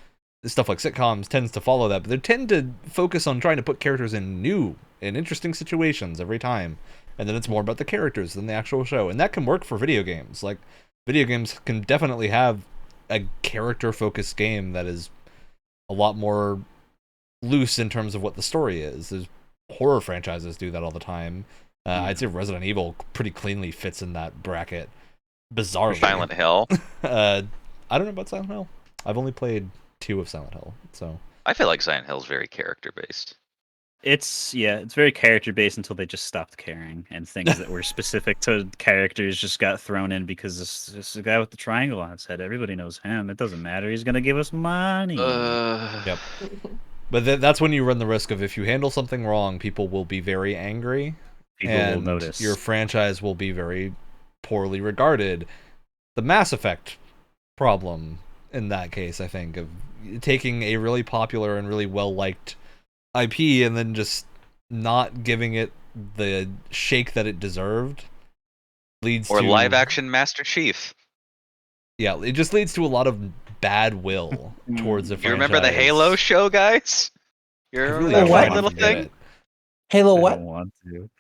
stuff like sitcoms tends to follow that, but they tend to focus on trying to put characters in new and interesting situations every time, and then it's more about the characters than the actual show, and that can work for video games. Like video games can definitely have a character-focused game that is a lot more loose in terms of what the story is. There's horror franchises do that all the time. I'd say Resident Evil pretty cleanly fits in that bracket. Bizarrely. Silent Hill. I don't know about Silent Hill. I've only played 2 of Silent Hill, so I feel like Silent Hill's very character based. It's very character based until they just stopped caring, and things that were specific to characters just got thrown in because this guy with the triangle on his head. Everybody knows him. It doesn't matter. He's gonna give us money. Yep. But that's when you run the risk of, if you handle something wrong, people will be very angry. People will and notice. your franchise will be very poorly regarded. The Mass Effect problem in that case, I think, of taking a really popular and really well-liked IP and then just not giving it the shake that it deserved leads Or to live action Master Chief. Yeah, it just leads to a lot of bad will towards the You franchise. remember the Halo show, guys? You I remember really that don't fine wanna little forget thing? it. Halo I what? don't want to.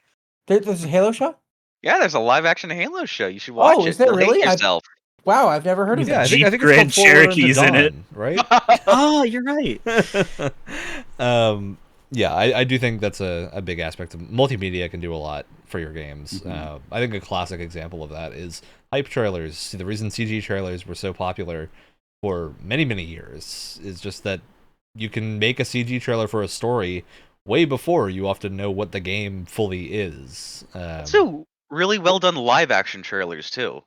There's a Halo show? Yeah, there's a live action Halo show. You should watch Oh, it. is there You'll really? hate yourself. Wow, I've never heard of Yeah, I that. think Jeep it's Grand called Forward Unto Cherokee's in it. Dawn, right? Oh, you're right. Yeah, I do think that's a big aspect of multimedia can do a lot for your games. Mhm. I think a classic example of that is hype trailers. The reason CG trailers were so popular for many, many years is just that you can make a CG trailer for a story way before you often know what the game fully is. Also, really well done live action trailers too.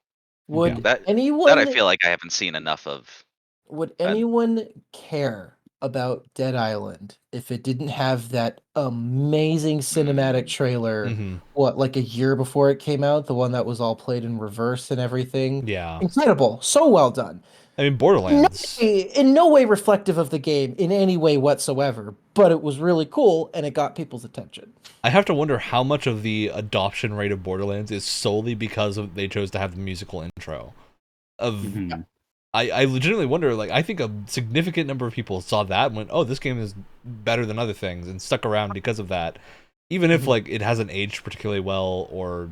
Would That I anyone feel like I haven't seen enough of. would Uh, anyone care about Dead Island if it didn't have that amazing cinematic trailer? Mhm. What, like a year before it came out, the one that was all played in reverse and everything? Yeah. Incredible, so well done. I mean, Borderlands. In no way reflective of the game in any way whatsoever, but it was really cool and it got people's attention. I have to wonder how much of the adoption rate of Borderlands is solely because of they chose to have the musical intro. Mhm. I legitimately wonder, like, I think a significant number of people saw that and went, oh, this game is better than other things, and stuck around because of that. Even if, like, it hasn't aged particularly well, or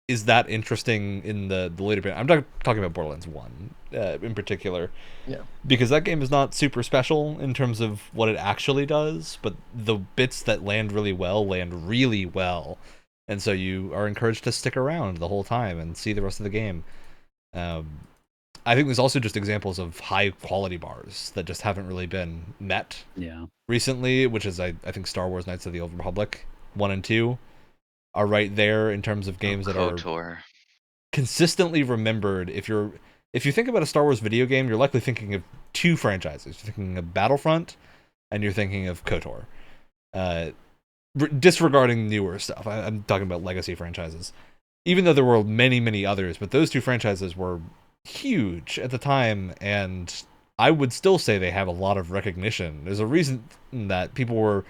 is that interesting in the later period. I'm talking about Borderlands 1 in particular. Yeah. Because that game is not super special in terms of what it actually does, but the bits that land really well. And so you are encouraged to stick around the whole time and see the rest of the game. I think there's also just examples of high quality bars that just haven't really been met Yeah. recently, which is I think Star Wars Knights of the Old Republic 1 and 2 are right there in terms of games that are KOTOR. consistently remembered. If you think about a Star Wars video game, you're likely thinking of two franchises. You're thinking of Battlefront, and you're thinking of KOTOR. Disregarding newer stuff, I'm talking about legacy franchises. Even though there were many, many others, but those two franchises were huge at the time, and I would still say they have a lot of recognition. There's a reason that people were,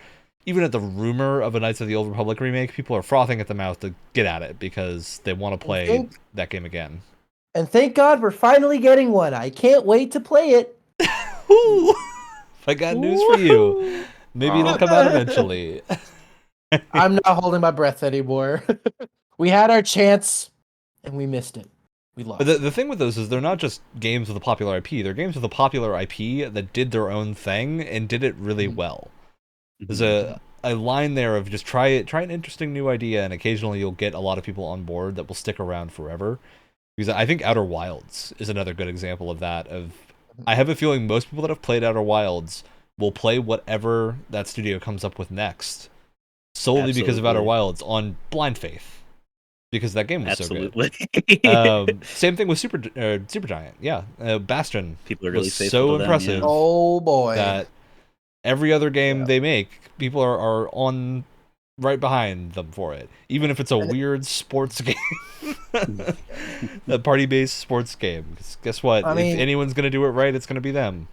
even at the rumor of a Knights of the Old Republic remake, people are frothing at the mouth to get at it because they want to play that game again. And thank God we're finally getting one. I can't wait to play it. Woo! I got news for you. Maybe it'll come out eventually. I'm not holding my breath anymore. We had our chance, and we missed it. We lost. But the thing with those is they're not just games with a popular IP. They're games with a popular IP that did their own thing and did it really well. There's a line there of just try an interesting new idea, and occasionally you'll get a lot of people on board that will stick around forever. Because I think Outer Wilds is another good example of that. I have a feeling most people that have played Outer Wilds will play whatever that studio comes up with next, solely because of Outer Wilds on blind faith. Because that game was so good. Same thing with Supergiant. Yeah, Bastion. People are really was faithful so to them, impressive. yeah. Oh boy! That every other game they make, people are on right behind them for it, even if it's a weird sports game, a party-based sports game. 'Cause guess what? If anyone's gonna do it right, it's gonna be them.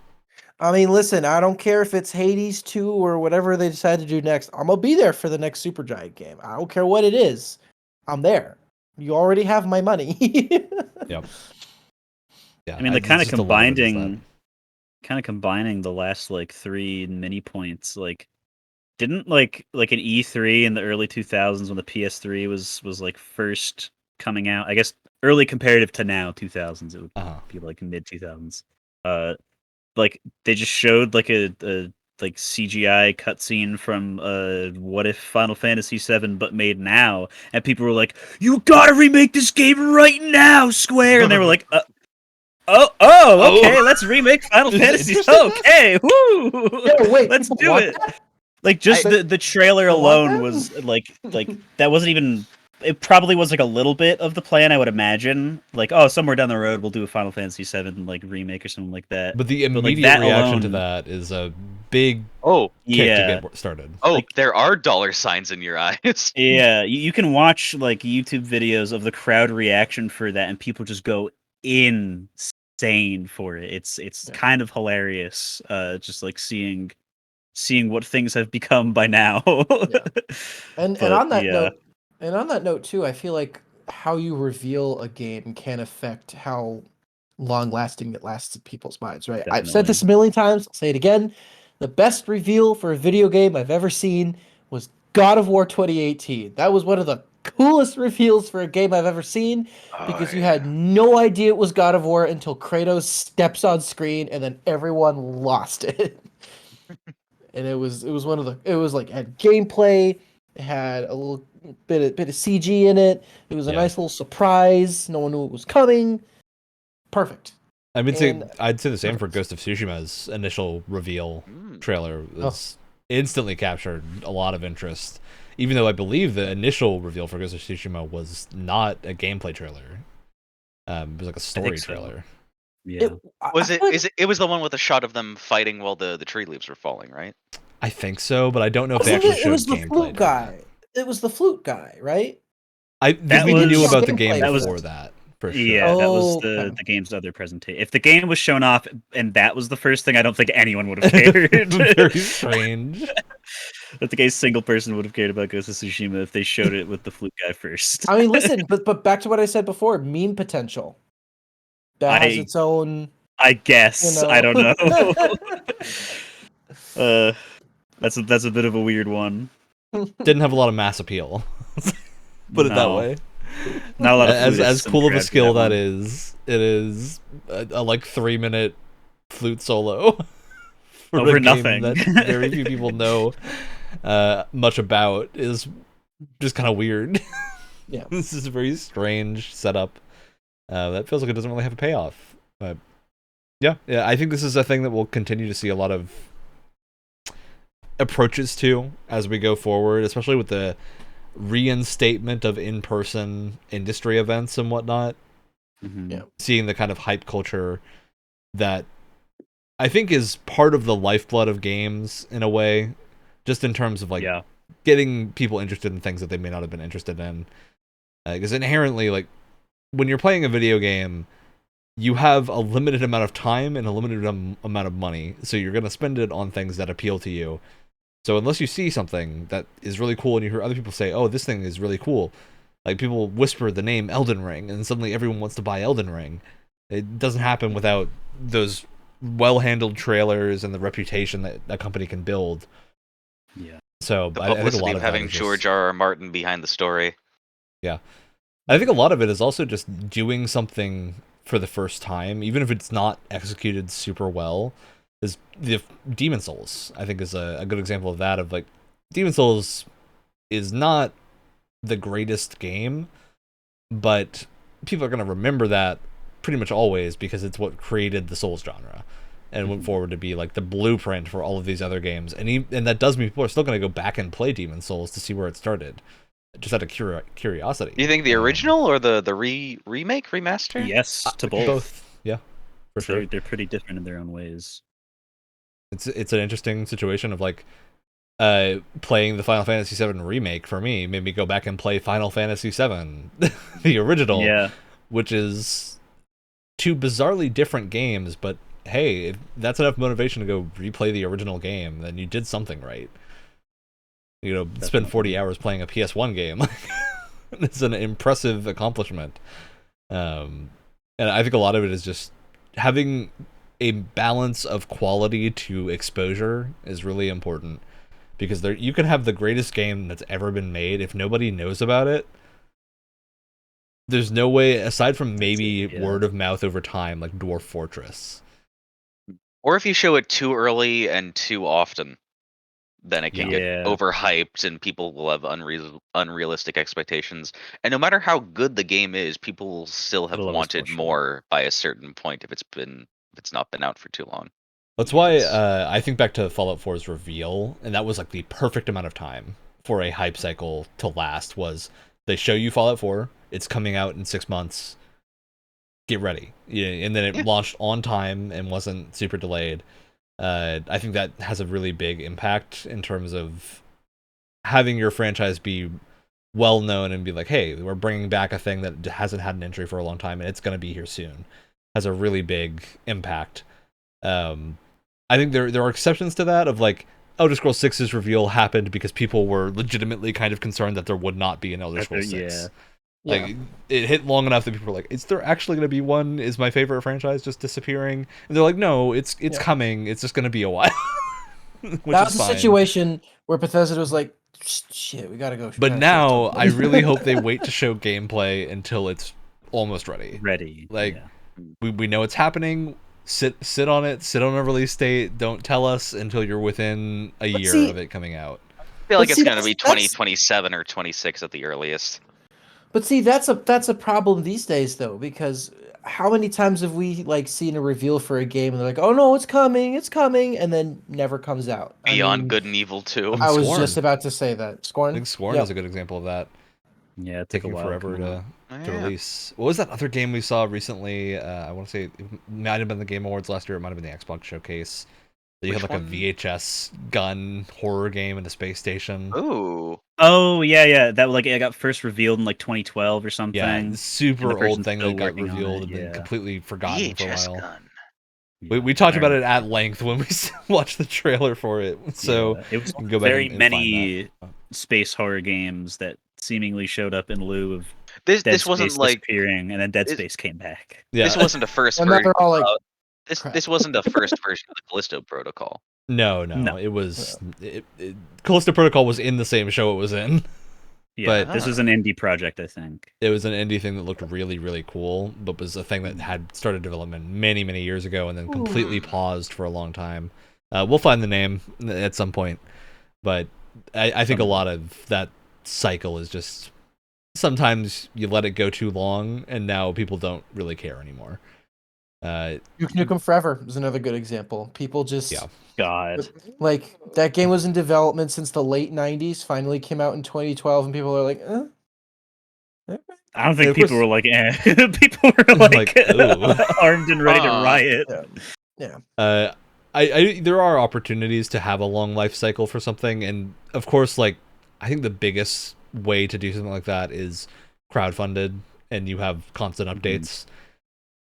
I mean, listen, I don't care if it's Hades 2 or whatever they decide to do next. I'm gonna be there for the next Supergiant game. I don't care what it is. I'm there. You already have my money. Yep. Yeah. I mean, kind of combining the last like 3 mini points. Like, didn't like an E3 in the early 2000s when the PS3 was like first coming out. I guess early comparative to now 2000s. It would be like mid 2000s. Like they just showed like a like CGI cutscene from what if Final Fantasy VII but made now, and people were like, "You gotta remake this game right now, Square!" And they were like, okay, let's remake Final Fantasy. Okay, woo! Yo, wait, let's do it." Like just the trailer alone was like that wasn't even. It probably was like a little bit of the plan, I would imagine. Like, oh, somewhere down the road we'll do a Final Fantasy VII like remake or something like that. But the immediate reaction to that is a big kick to get started. Oh, like, there are dollar signs in your eyes. Yeah, you can watch like YouTube videos of the crowd reaction for that, and people just go insane for it. It's kind of hilarious, just like seeing seeing what things have become by now. And But, on that yeah. note too, I feel like how you reveal a game can affect how long lasting it lasts in people's minds, right? I've said this a million times, I'll say it again. The best reveal for a video game I've ever seen was God of War 2018. That was one of the coolest reveals for a game I've ever seen because you had no idea it was God of War until Kratos steps on screen and then everyone lost it. And it was one of the, it was like, it had gameplay, it had a little bit of CG in it. It was a nice little surprise. No one knew it was coming. Perfect. I'd say the same for Ghost of Tsushima's initial reveal trailer. Was instantly captured a lot of interest, even though I believe the initial reveal for Ghost of Tsushima was not a gameplay trailer. It was like a story trailer. Yeah. It was the one with the shot of them fighting while the tree leaves were falling, right? I think so, but I don't know if they actually showed it was the gameplay. flute guy. It was the flute guy, right? We knew about the game before that. For sure. Yeah, that was the game's other presentation. If the game was shown off and that was the first thing, I don't think anyone would have cared. Very strange. I think a single person would have cared about Ghost of Tsushima if they showed it with the flute guy first. I mean, listen, but back to what I said before, meme potential. That has its own. I guess. You know. I don't know. That's a bit of a weird one. Didn't have a lot of mass appeal. Put it that way. Not a lot of as cool of a skill that is. It is a like 3-minute flute solo for over nothing that very few people know much about. Is just kind of weird. Yeah, this is a very strange setup. That feels like it doesn't really have a payoff. But yeah, I think this is a thing that we'll continue to see a lot of approaches to as we go forward, especially with the reinstatement of in-person industry events and whatnot. Yeah. Seeing the kind of hype culture that I think is part of the lifeblood of games in a way, just in terms of like getting people interested in things that they may not have been interested in. Because inherently, like, when you're playing a video game, you have a limited amount of time and a limited amount of money, so you're going to spend it on things that appeal to you. So unless you see something that is really cool and you hear other people say, oh, this thing is really cool, like people whisper the name Elden Ring and suddenly everyone wants to buy Elden Ring. It doesn't happen without those well-handled trailers and the reputation that a company can build. Yeah. So the publicity I think a lot of having George R.R. Martin behind the story. Yeah. I think a lot of it is also just doing something for the first time, even if it's not executed super well. Is the Demon Souls, I think, is a good example of that. Of like, Demon Souls is not the greatest game, but people are going to remember that pretty much always because it's what created the Souls genre and went forward to be like the blueprint for all of these other games. And that does mean people are still going to go back and play Demon Souls to see where it started, just out of curiosity. Do you think the original or the remake, remaster? Yes, to both. Both, yeah, for sure. They're pretty different in their own ways. It's an interesting situation of like playing the Final Fantasy VII remake for me made me go back and play Final Fantasy VII, the original, which is two bizarrely different games, but hey, if that's enough motivation to go replay the original game, then you did something right. You know, spend 40 hours playing a PS1 game. It's an impressive accomplishment. And I think a lot of it is just having a balance of quality to exposure is really important, because you can have the greatest game that's ever been made. If nobody knows about it, there's no way, aside from maybe word of mouth over time, like Dwarf Fortress. Or if you show it too early and too often, then it can get overhyped and people will have unrealistic expectations. And no matter how good the game is, people will still have wanted more by a certain point if it's not been out for too long. That's why I think back to Fallout 4's reveal, and that was like the perfect amount of time for a hype cycle to last. Was they show you Fallout 4, it's coming out in 6 months, get ready. And then it launched on time and wasn't super delayed. I think that has a really big impact in terms of having your franchise be well known and be like, hey, we're bringing back a thing that hasn't had an entry for a long time and it's going to be here soon. Has a really big impact. I think there are exceptions to that, of like Elder Scrolls 6's reveal happened because people were legitimately kind of concerned that there would not be an Elder Scrolls 6. Like, it hit long enough that people were like, is there actually going to be one? Is my favorite franchise just disappearing? And they're like, no, it's coming. It's just going to be a while. That was a situation where Bethesda was like, shit, we got to go. But now, I really hope they wait to show gameplay until it's almost ready. Like, we know it's happening. Sit on it. Sit on a release date. Don't tell us until you're within a year of it coming out. I feel like it's going to be 2027 or 26 at the earliest. But see, that's a problem these days, though, because how many times have we like seen a reveal for a game and they're like, "Oh no, it's coming," and then never comes out. Beyond Good and Evil 2. I was just about to say that. Scorn. I think Scorn is a good example of that. Yeah, it taking forever to release. What was that other game we saw recently? I want to say it might have been the Game Awards last year. It might have been the Xbox Showcase. You had like a VHS gun horror game in the space station. Ooh. Oh yeah. That like it got first revealed in like 2012 or something. Yeah, super old thing that got revealed and then completely forgotten for a while. Gun. We talked about it at length when we watched the trailer for it. So it was go very many space horror games that seemingly showed up in lieu of this wasn't like disappearing, and then Dead Space came back. Yeah. This wasn't a first version. This wasn't the first version of the Callisto Protocol. No. It was Callisto Protocol was in the same show it was in. Yeah, but this was an indie project, I think. It was an indie thing that looked really, really cool, but was a thing that had started development many, many years ago and then completely paused for a long time. We'll find the name at some point, but I think a lot of that cycle is just sometimes you let it go too long, and now people don't really care anymore. Duke Nukem Forever is another good example. People just God, like that game was in development since the late 90s, finally came out in 2012, and people are like, I don't think people were like, people were like armed and ready to riot. Yeah. There are opportunities to have a long life cycle for something, and of course, like I think the biggest way to do something like that is crowdfunded, and you have constant updates.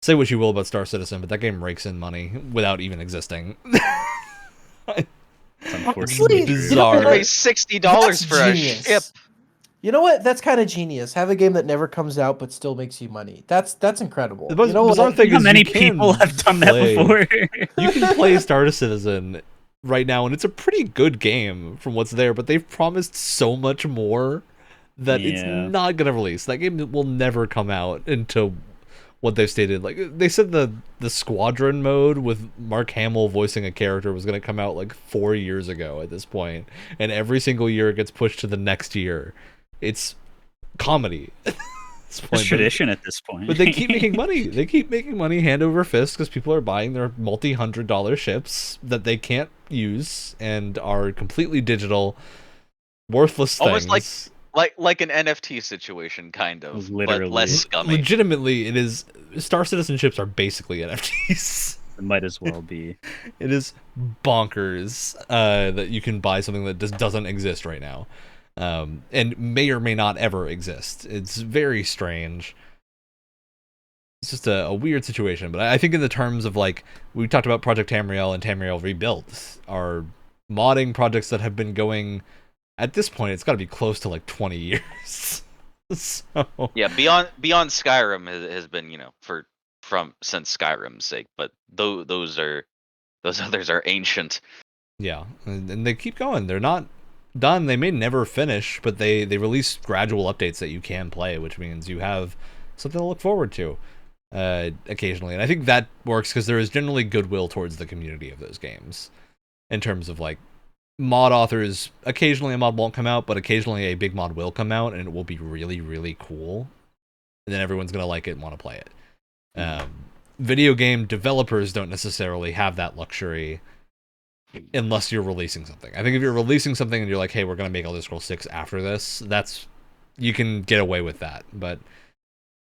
Say what you will about Star Citizen, but that game rakes in money without even existing. Honestly, bizarre. $60 for a ship. You know what? That's kind of genius. Have a game that never comes out but still makes you money. That's incredible. The bizarre thing is, how many people have done that before? You can play Star Citizen right now, and it's a pretty good game from what's there, but they've promised so much more that it's not going to release. That game will never come out until what they've stated. Like they said the squadron mode with Mark Hamill voicing a character was going to come out like 4 years ago at this point, and every single year it gets pushed to the next year. It's comedy. It's tradition at this point. But they keep making money. They keep making money hand over fist because people are buying their multi-$100 ships that they can't use and are completely digital, worthless things. Almost like an NFT situation, kind of, literally, but less scummy. Legitimately, it is. Star Citizen ships are basically NFTs. It might as well be. It is bonkers that you can buy something that just doesn't exist right now, and may or may not ever exist. It's very strange. It's just a weird situation. But I think in the terms of, like, we talked about Project Tamriel and Tamriel Rebuilt are modding projects that have been going. At this point, it's got to be close to like 20 years. So yeah, beyond Skyrim has been, since Skyrim's sake, but those others are ancient. Yeah, and they keep going. They're not done. They may never finish, but they release gradual updates that you can play, which means you have something to look forward to occasionally. And I think that works because there is generally goodwill towards the community of those games in terms of, like, mod authors. Occasionally a mod won't come out, but occasionally a big mod will come out, and it will be really, really cool, and then everyone's gonna like it and want to play it. Video game developers don't necessarily have that luxury unless you're releasing something. I think if you're releasing something and you're like, hey, we're gonna make Elder Scrolls 6 after this, you can get away with that. But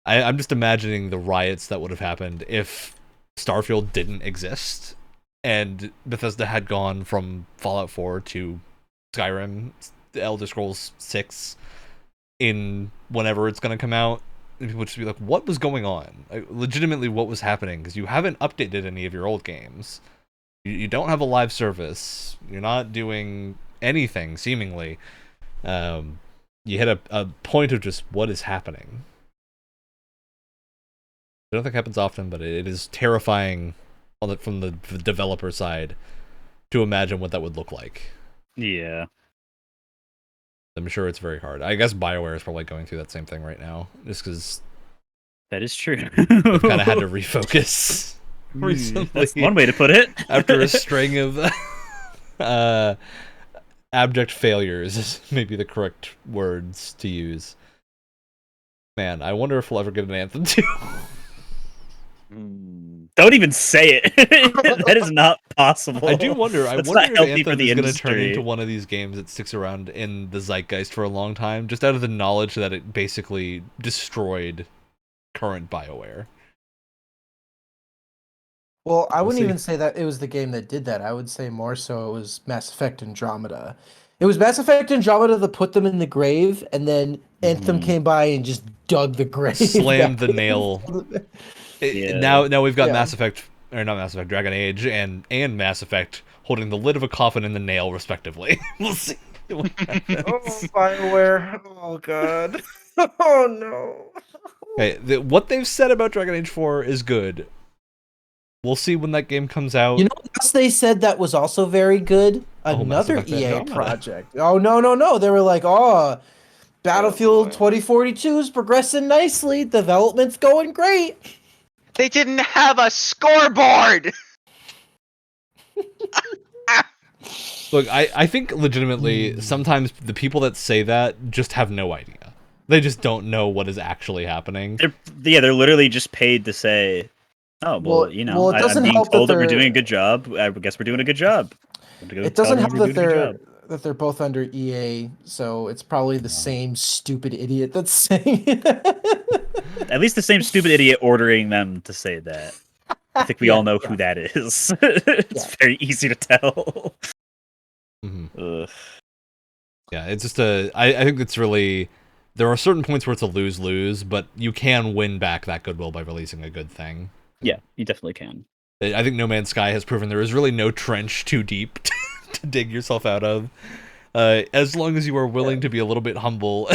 I'm just imagining the riots that would have happened if Starfield didn't exist and Bethesda had gone from Fallout 4 to Skyrim, Elder Scrolls 6, in whenever it's going to come out. And people would just be like, what was going on? Like, legitimately, what was happening? Because you haven't updated any of your old games. You don't have a live service. You're not doing anything, seemingly. You hit a point of just what is happening. I don't think it happens often, but it is terrifying from the developer side to imagine what that would look like. Yeah. I'm sure it's very hard. I guess BioWare is probably going through that same thing right now, just because that is true. they've kind of had to refocus recently. That's one way to put it. After a string of abject failures is maybe the correct words to use. Man, I wonder if we'll ever get an Anthem 2. Don't even say it. That is not possible. I do wonder. I That's wonder not if healthy Anthem for the is going to turn industry. into one of these games that sticks around in the zeitgeist for a long time, just out of the knowledge that it basically destroyed current BioWare. Well, I We'll wouldn't see. even say that it was the game that did that. I would say more so it was Mass Effect Andromeda. It was Mass Effect Andromeda that put them in the grave, and then Anthem came by and just dug the grave. Slammed the back. nail. Yeah. Now we've got Yeah. Mass Effect, or not Mass Effect, Dragon Age, and Mass Effect holding the lid of a coffin and the nail, respectively. We'll see. What happens. BioWare. Oh, God. Oh, no. Okay, what they've said about Dragon Age 4 is good. We'll see when that game comes out. You know what else they said that was also very good? Oh, Mass Another Effect EA Andromeda. project. Oh, no. They were like, Battlefield 2042 is progressing nicely. Development's going great. They didn't have a scoreboard. Look, I think legitimately sometimes the people that say that just have no idea. They just don't know what is actually happening. They're literally just paid to say, "Oh, well, Well, it I'm doesn't being help that told that we're they're- doing a good job. I guess we're doing a good job." It doesn't help that they're both under EA, so it's probably the same stupid idiot that's saying it. At least the same stupid idiot ordering them to say that. I think we all know who that is. It's very easy to tell. Mhm. Yeah, it's just I think it's really, there are certain points where it's a lose-lose, but you can win back that goodwill by releasing a good thing. Yeah, you definitely can. I think No Man's Sky has proven there is really no trench too deep to dig yourself out of. As long as you are willing to be a little bit humble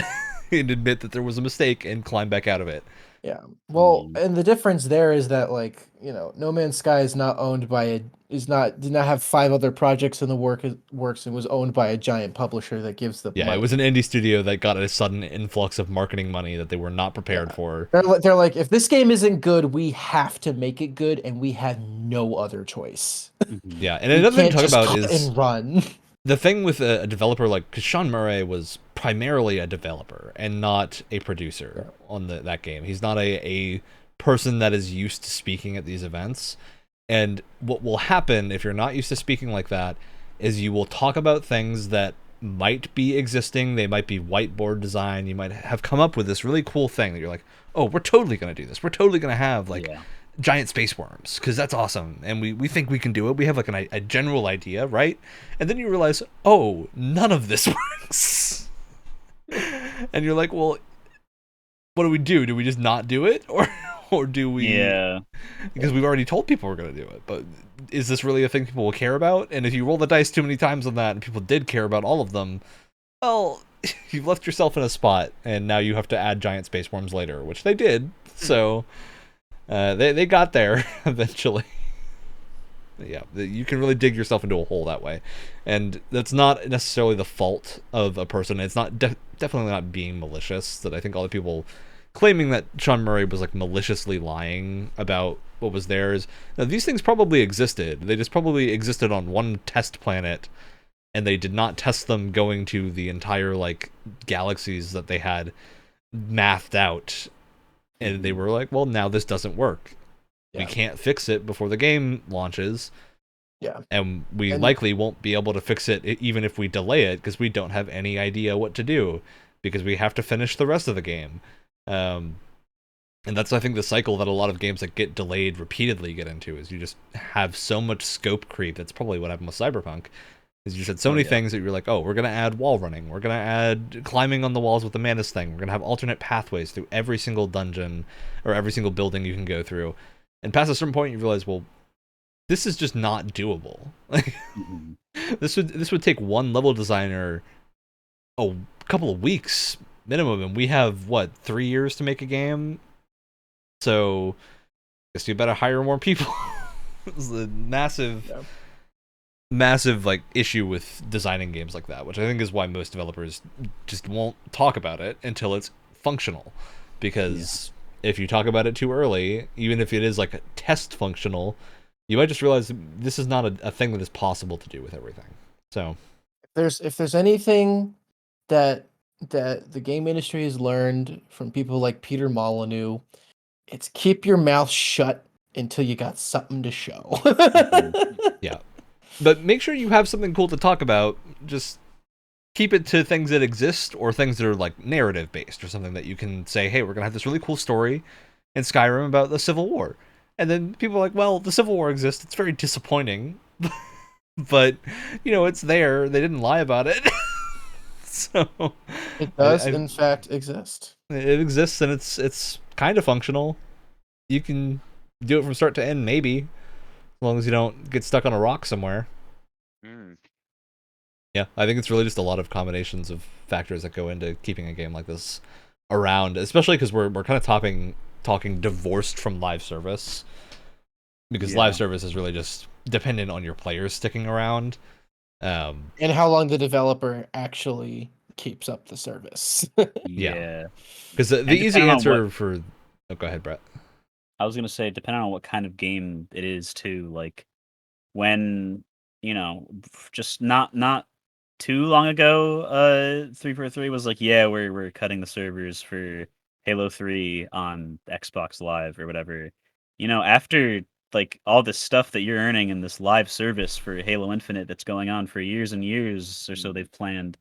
and admit that there was a mistake and climb back out of it. Yeah. Well, and the difference there is that, like, No Man's Sky is not owned by did not have 5 other projects in the works and was owned by a giant publisher that gives them money. It was an indie studio that got a sudden influx of marketing money that they were not prepared for. They're like, if this game isn't good, we have to make it good, and we have no other choice. Yeah, and another thing to talk about is and run. the thing with a developer like, because Sean Murray was primarily a developer and not a producer on that game. He's not a person that is used to speaking at these events. And what will happen if you're not used to speaking like that is you will talk about things that might be existing. They might be whiteboard design. You might have come up with this really cool thing that you're like, oh, we're totally going to do this. We're totally going to have giant space worms because that's awesome. And we think we can do it. We have like a general idea, right? And then you realize, oh, none of this works. And you're like, well, what do we do? Do we just not do it? Or do we? Yeah. Because we've already told people we're going to do it. But is this really a thing people will care about? And if you roll the dice too many times on that and people did care about all of them, well, you've left yourself in a spot. And now you have to add giant space worms later, which they did. So they got there eventually. Yeah, you can really dig yourself into a hole that way. And that's not necessarily the fault of a person. It's not definitely not being malicious. That I think all the people claiming that Sean Murray was like maliciously lying about what was theirs. Now, these things probably existed. They just probably existed on one test planet, and they did not test them going to the entire like galaxies that they had mathed out. And they were like, well, now this doesn't work. We can't fix it before the game launches. Yeah. And we likely won't be able to fix it even if we delay it because we don't have any idea what to do because we have to finish the rest of the game. And that's, I think, the cycle that a lot of games that get delayed repeatedly get into is you just have so much scope creep. That's probably what happened with Cyberpunk. Is you said so many things that you're like, oh, we're going to add wall running. We're going to add climbing on the walls with the Mantis thing. We're going to have alternate pathways through every single dungeon or every single building you can go through. And past a certain point, you realize, well, this is just not doable. Like, this would take one level designer a couple of weeks minimum, and we have 3 years to make a game. So, I guess you better hire more people. It's a massive like issue with designing games like that, which I think is why most developers just won't talk about it until it's functional. Because if you talk about it too early, even if it is like a test functional, you might just realize this is not a thing that is possible to do with everything. So, if there's anything that the game industry has learned from people like Peter Molyneux, it's keep your mouth shut until you got something to show. Yeah. But make sure you have something cool to talk about. Just keep it to things that exist or things that are like narrative based or something that you can say, hey, we're going to have this really cool story in Skyrim about the Civil War. And then people are like, well, the Civil War exists. It's very disappointing. But, it's there. They didn't lie about it. So it does, in fact, exist. It exists, and it's kind of functional. You can do it from start to end, maybe, as long as you don't get stuck on a rock somewhere. Yeah, I think it's really just a lot of combinations of factors that go into keeping a game like this around, especially because we're kind of talking divorced from live service, because live service is really just dependent on your players sticking around. And how long the developer actually keeps up the service. Yeah. Because the easy answer for... Oh, go ahead, Brett. I was going to say, depending on what kind of game it is, too. Like, when, just not too long ago, 343 was like, yeah, we're cutting the servers for Halo 3 on Xbox Live or whatever. After... like all this stuff that you're earning in this live service for Halo Infinite that's going on for years and years or so they've planned,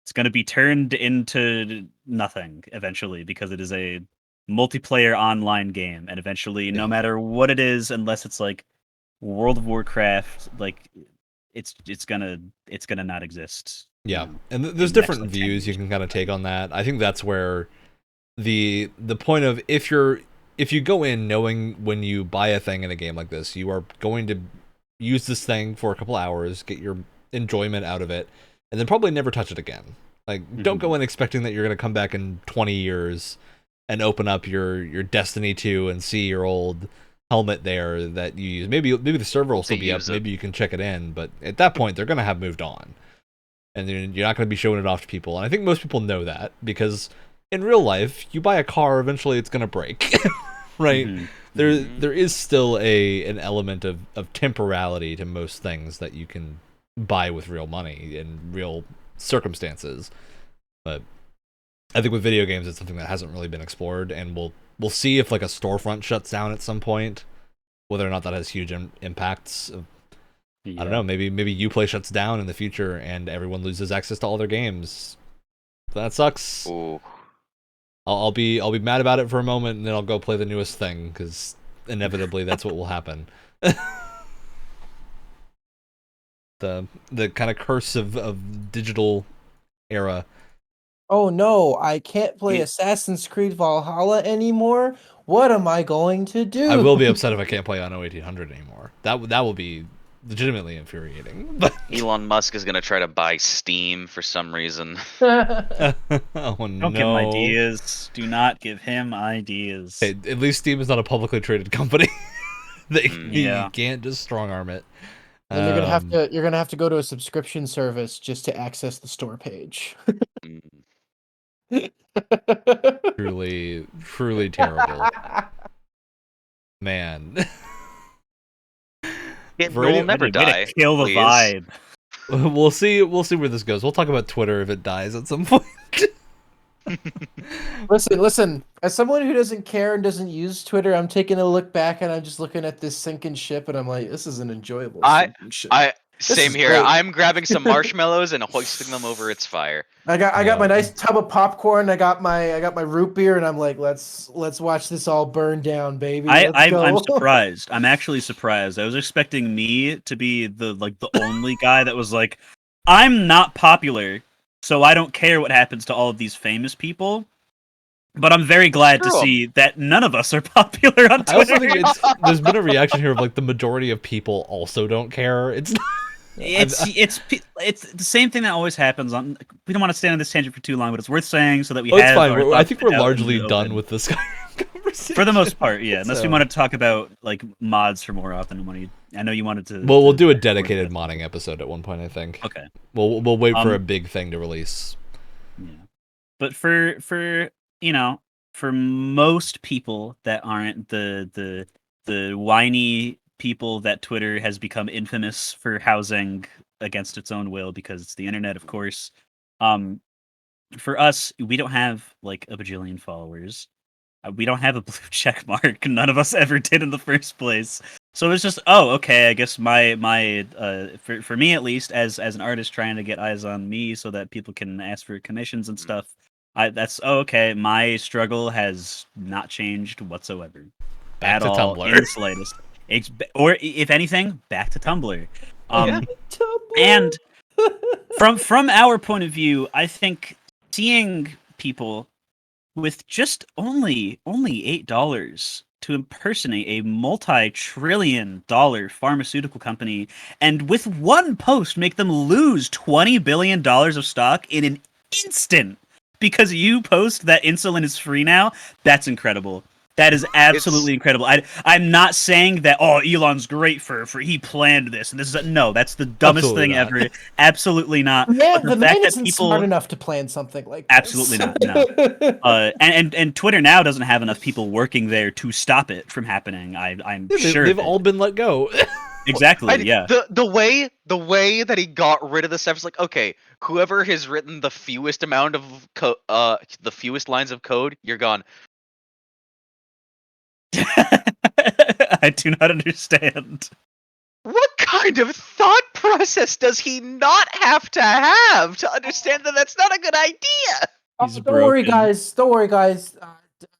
it's going to be turned into nothing eventually, because it is a multiplayer online game, and eventually, no matter what it is, unless it's like World of Warcraft, like it's gonna not exist. Yeah, and there's different views you can kind of take on that. I think that's where the point of if you go in knowing when you buy a thing in a game like this, you are going to use this thing for a couple hours, get your enjoyment out of it, and then probably never touch it again. Like, don't go in expecting that you're going to come back in 20 years and open up your Destiny 2 and see your old helmet there that you use. Maybe the server will still be up, maybe you can check it in, but at that point, they're going to have moved on. And you're not going to be showing it off to people. And I think most people know that, because in real life, you buy a car, eventually it's going to break, right? There is still an element of temporality to most things that you can buy with real money in real circumstances. But I think with video games, it's something that hasn't really been explored, and we'll see if like a storefront shuts down at some point, whether or not that has huge impacts. I don't know. Maybe Uplay shuts down in the future, and everyone loses access to all their games. That sucks. Ooh. I'll be mad about it for a moment, and then I'll go play the newest thing, because inevitably that's what will happen. The kind of curse of digital era. Oh no, I can't play Assassin's Creed Valhalla anymore. What am I going to do? I will be upset if I can't play on 1800 anymore. That will be legitimately infuriating. But Elon Musk is going to try to buy Steam for some reason. Oh no. Don't give him ideas. Do not give him ideas. Hey, at least Steam is not a publicly traded company. You can't just strong arm it. And you're gonna have to go to a subscription service just to access the store page. Truly terrible. Man. We'll never die. Kill the vibe. We'll see where this goes. We'll talk about Twitter if it dies at some point. Listen. As someone who doesn't care and doesn't use Twitter, I'm taking a look back and I'm just looking at this sinking ship, and I'm like, this is an enjoyable sinking ship. Same here. Great. I'm grabbing some marshmallows and hoisting them over its fire. I got my nice tub of popcorn. I got my root beer, and I'm like, let's watch this all burn down, baby. I'm surprised. I'm actually surprised. I was expecting me to be the only guy that was like, I'm not popular, so I don't care what happens to all of these famous people. But I'm very glad to Screw 'em. see that none of us are popular on Twitter. I also think there's been a reaction here of like the majority of people also don't care. It's the same thing that always happens on. We don't want to stay on this tangent for too long, but it's worth saying so that we oh, it's have. fine. Our I thoughts think we're out in largely the done open. with this conversation For the most part, yeah. Unless we So- want to talk about like mods for more often. I know you wanted to. Well, we'll do a to- dedicated modding episode at one point. I think. Okay. We'll wait for a Um, big thing to release. Yeah. But for for most people that aren't the whiny people that Twitter has become infamous for housing against its own will because it's the internet, of course. For us, we don't have like a bajillion followers. We don't have a blue check mark. None of us ever did in the first place. So it's just, oh, okay. I guess my for me at least, as an artist trying to get eyes on me so that people can ask for commissions and stuff. Okay. My struggle has not changed whatsoever Back at to all Tumblr. in the slightest. Or if anything, back to Tumblr. Yeah. And from our point of view, I think seeing people with just only $8 to impersonate a multi-trillion-dollar pharmaceutical company, and with one post make them lose $20 billion of stock in an instant because you post that insulin is free now. That's incredible. That is absolutely incredible. I'm not saying that Elon's great for he planned this and this is no, that's the dumbest Absolutely thing not. ever. Absolutely not. Man, But the fact man that isn't people smart enough to plan something like Absolutely this. not, and Twitter now doesn't have enough people working there to stop it from happening. I'm sure They've of it. all been let go. Exactly. Yeah. The way that he got rid of the stuff is like, okay, whoever has written the fewest amount of the fewest lines of code, you're gone. I do not understand. What kind of thought process does he not have to understand that that's not a good idea? He's Don't worry, broken. guys. Don't worry, guys.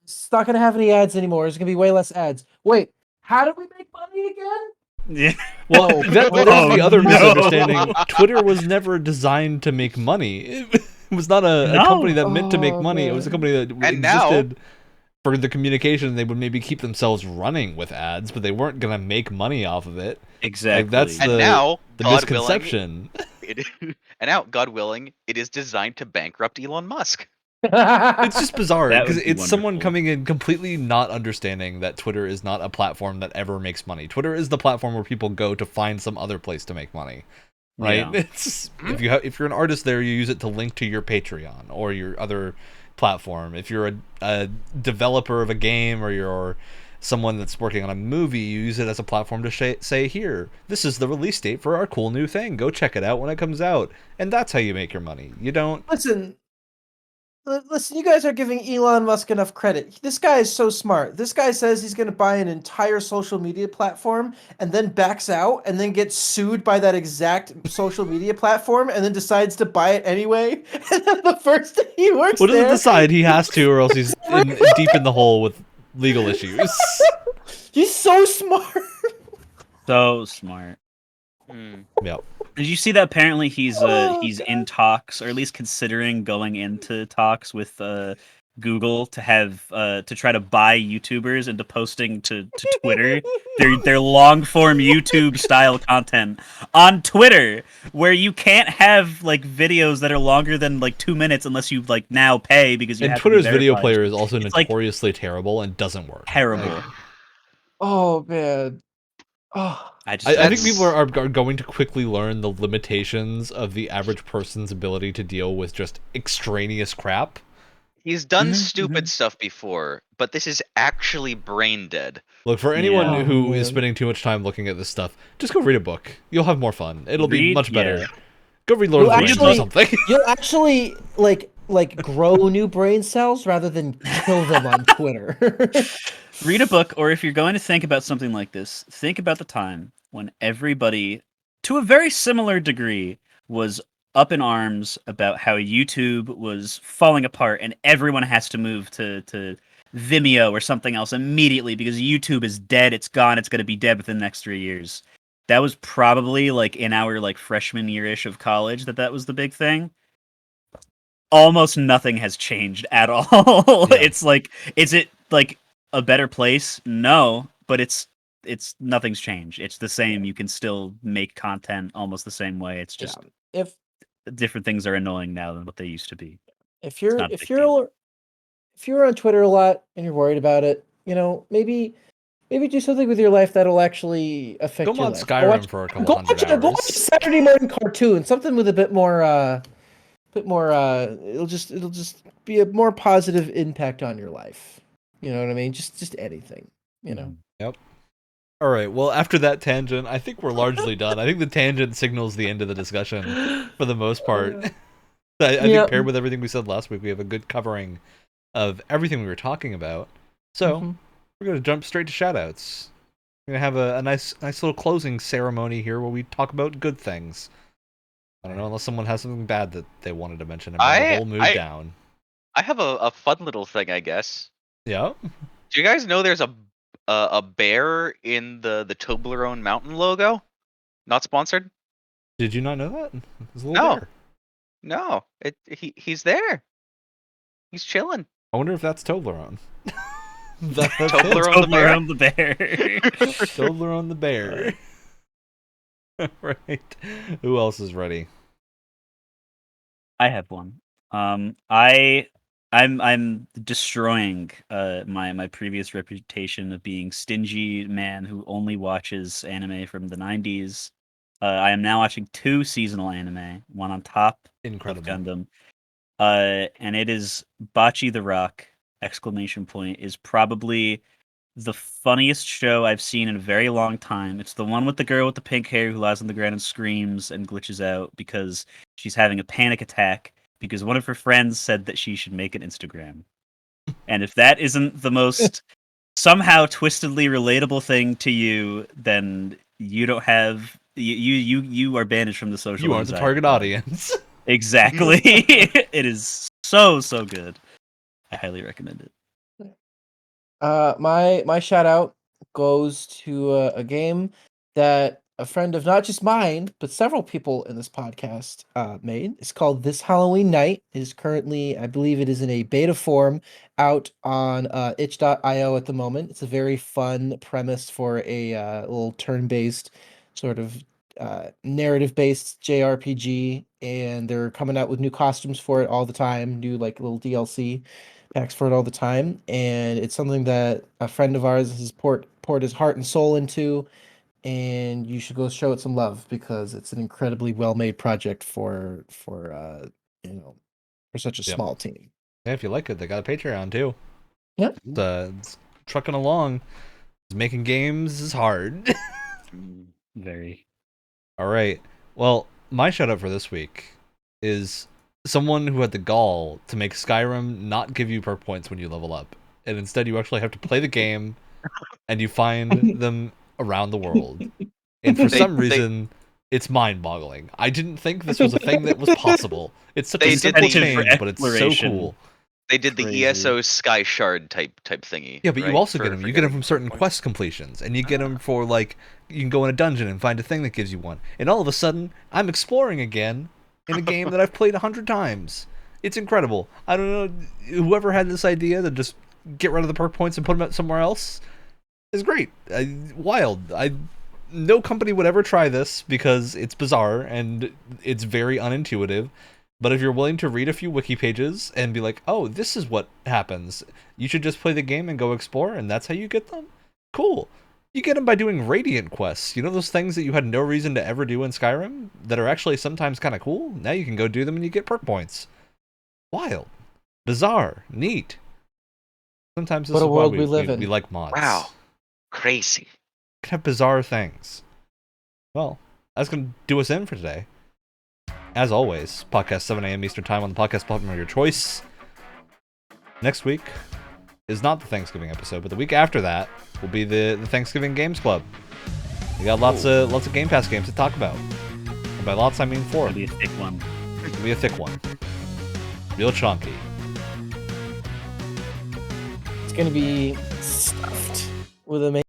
It's not gonna have any ads anymore. There's gonna be way less ads. Wait, how do we make money again? Yeah. Well, Oh, there's oh, the other no. misunderstanding. Twitter was never designed to make money. It was not a No. company that meant to make Oh, money. It was a man. company that And now- existed for the communication. They would maybe keep themselves running with ads, but they weren't gonna make money off of it. Exactly. that's And the- now, The God willing, misconception. and now, God willing, it is designed to bankrupt Elon Musk. It's just bizarre That because would be it's someone wonderful. coming in completely not understanding that Twitter is not a platform that ever makes money. Twitter is the platform where people go to find some other place to make money, right? Yeah. It's if you're an artist there, you use it to link to your Patreon or your other platform. If you're a developer of a game or you're someone that's working on a movie, you use it as a platform to say, here, this is the release date for our cool new thing. Go check it out when it comes out. And that's how you make your money. You don't... Listen, you guys are giving Elon Musk enough credit. This guy is so smart. This guy says he's going to buy an entire social media platform and then backs out and then gets sued by that exact social media platform and then decides to buy it anyway. And then the first day he works What does there, it decide? He has to, or else he's deep in the hole with legal issues. he's so smart. So smart. Yep. Did you see that apparently he's Oh, in talks, or at least considering going into talks with Google to have to try to buy YouTubers into posting to Twitter their long form YouTube style content on Twitter, where you can't have like videos that are longer than like 2 minutes unless you like now pay because you And have to be Twitter's video verified. player is also It's, like, notoriously terrible and doesn't work. Terrible. Oh man. Oh. I think That's- people are going to quickly learn the limitations of the average person's ability to deal with just extraneous crap. He's done Mhm, stupid stuff before, but this is actually brain dead. Look, for anyone Yeah. who Oh, is man. spending too much time looking at this stuff, just go read a book. You'll have more fun. It'll be Read- much better. yeah. Go read Lord You'll of the Rings or actually- something. You'll actually like grow new brain cells rather than kill them on Twitter. Read a book, or if you're going to think about something like this, think about the time when everybody, to a very similar degree, was up in arms about how YouTube was falling apart and everyone has to move to Vimeo or something else immediately because YouTube is dead, it's gone, it's going to be dead within the next 3 years. That was probably like in our like freshman year-ish of college that was the big thing. almost nothing has changed at all. Yeah. It's like, is it like a better place? No, but it's nothing's changed. It's the same. You can still make content almost the same way. It's just If different things are annoying now than what they used to be. if It's you're not a if big deal. you're if you're on Twitter a lot and you're worried about it, maybe do something with your life that'll actually affect Go your mod life. Skyrim for a couple hundred Go watch a hours. Saturday morning cartoon, something with a bit more it'll just be a more positive impact on your life. You know what I mean? Just anything, Yep. All right. Well, after that tangent, I think we're largely done. I think the tangent signals the end of the discussion for the most part. I think paired with everything we said last week, we have a good covering of everything we were talking about. So we're going to jump straight to shoutouts. We're going to have a nice little closing ceremony here where we talk about good things. I don't know, unless someone has something bad that they wanted to mention and bring the whole mood down. I have a fun little thing, I guess. Yeah. Do you guys know there's a bear in the Toblerone Mountain logo? Not sponsored? Did you not know that? There's a little bear. No. He's there. He's chilling. I wonder if that's Toblerone. That's Toblerone the bear. Toblerone the bear. Right. Who else is ready? I have one. I'm destroying my previous reputation of being stingy man who only watches anime from the 90s. I am now watching 2 seasonal anime, one on top Incredible. of Gundam. And it is Bocce the Rock! Is probably the funniest show I've seen in a very long time. It's the one with the girl with the pink hair who lies on the ground and screams and glitches out because she's having a panic attack because one of her friends said that she should make an Instagram. And if that isn't the most somehow twistedly relatable thing to you, then you don't have you are banished from the social. You aren't the target audience. Exactly. It is so good. I highly recommend it. My shout out goes to a game that a friend of not just mine but several people in this podcast made. It's called This Halloween Night. It is currently, I believe, it is in a beta form out on itch.io at the moment. It's a very fun premise for a little turn-based sort of narrative-based JRPG, and they're coming out with new costumes for it all the time, new like little DLC packs for it all the time, and it's something that a friend of ours has poured his heart and soul into, and you should go show it some love because it's an incredibly well-made project for such a small team. Yeah, if you like it, they got a Patreon too. Yep. It's trucking along. Making games is hard. Very. All right. Well, my shout out for this week is someone who had the gall to make Skyrim not give you perk points when you level up, and instead you actually have to play the game and you find them around the world. And for some reason, it's mind-boggling. I didn't think this was a thing that was possible. It's such a simple change, but it's so cool. They did the ESO Sky Shard type thingy. Yeah, but you also get them. You get them from certain quest completions, and you get them for like you can go in a dungeon and find a thing that gives you one. And all of a sudden, I'm exploring again in a game that I've played 100 times. It's incredible. I don't know whoever had this idea to just get rid of the perk points and put them somewhere else is great. Wild. No company would ever try this because it's bizarre and it's very unintuitive. But if you're willing to read a few wiki pages and be like, oh, this is what happens, you should just play the game and go explore, and that's how you get them? Cool. You get them by doing Radiant quests. You know those things that you had no reason to ever do in Skyrim that are actually sometimes kind of cool? Now you can go do them and you get perk points. Wild. Bizarre. Neat. Sometimes this What a is why world we live in. We like mods. Wow. Crazy. We can have bizarre things. Well, that's going to do us in for today. As always, podcast 7 a.m. Eastern Time on the podcast platform of your choice. Next week is not the Thanksgiving episode, but the week after that will be the Thanksgiving Games Club. We got lots of Game Pass games to talk about. And by lots, I mean 4. It'll be a thick one. It'll be a thick one. Real chunky. It's gonna be stuffed with amazing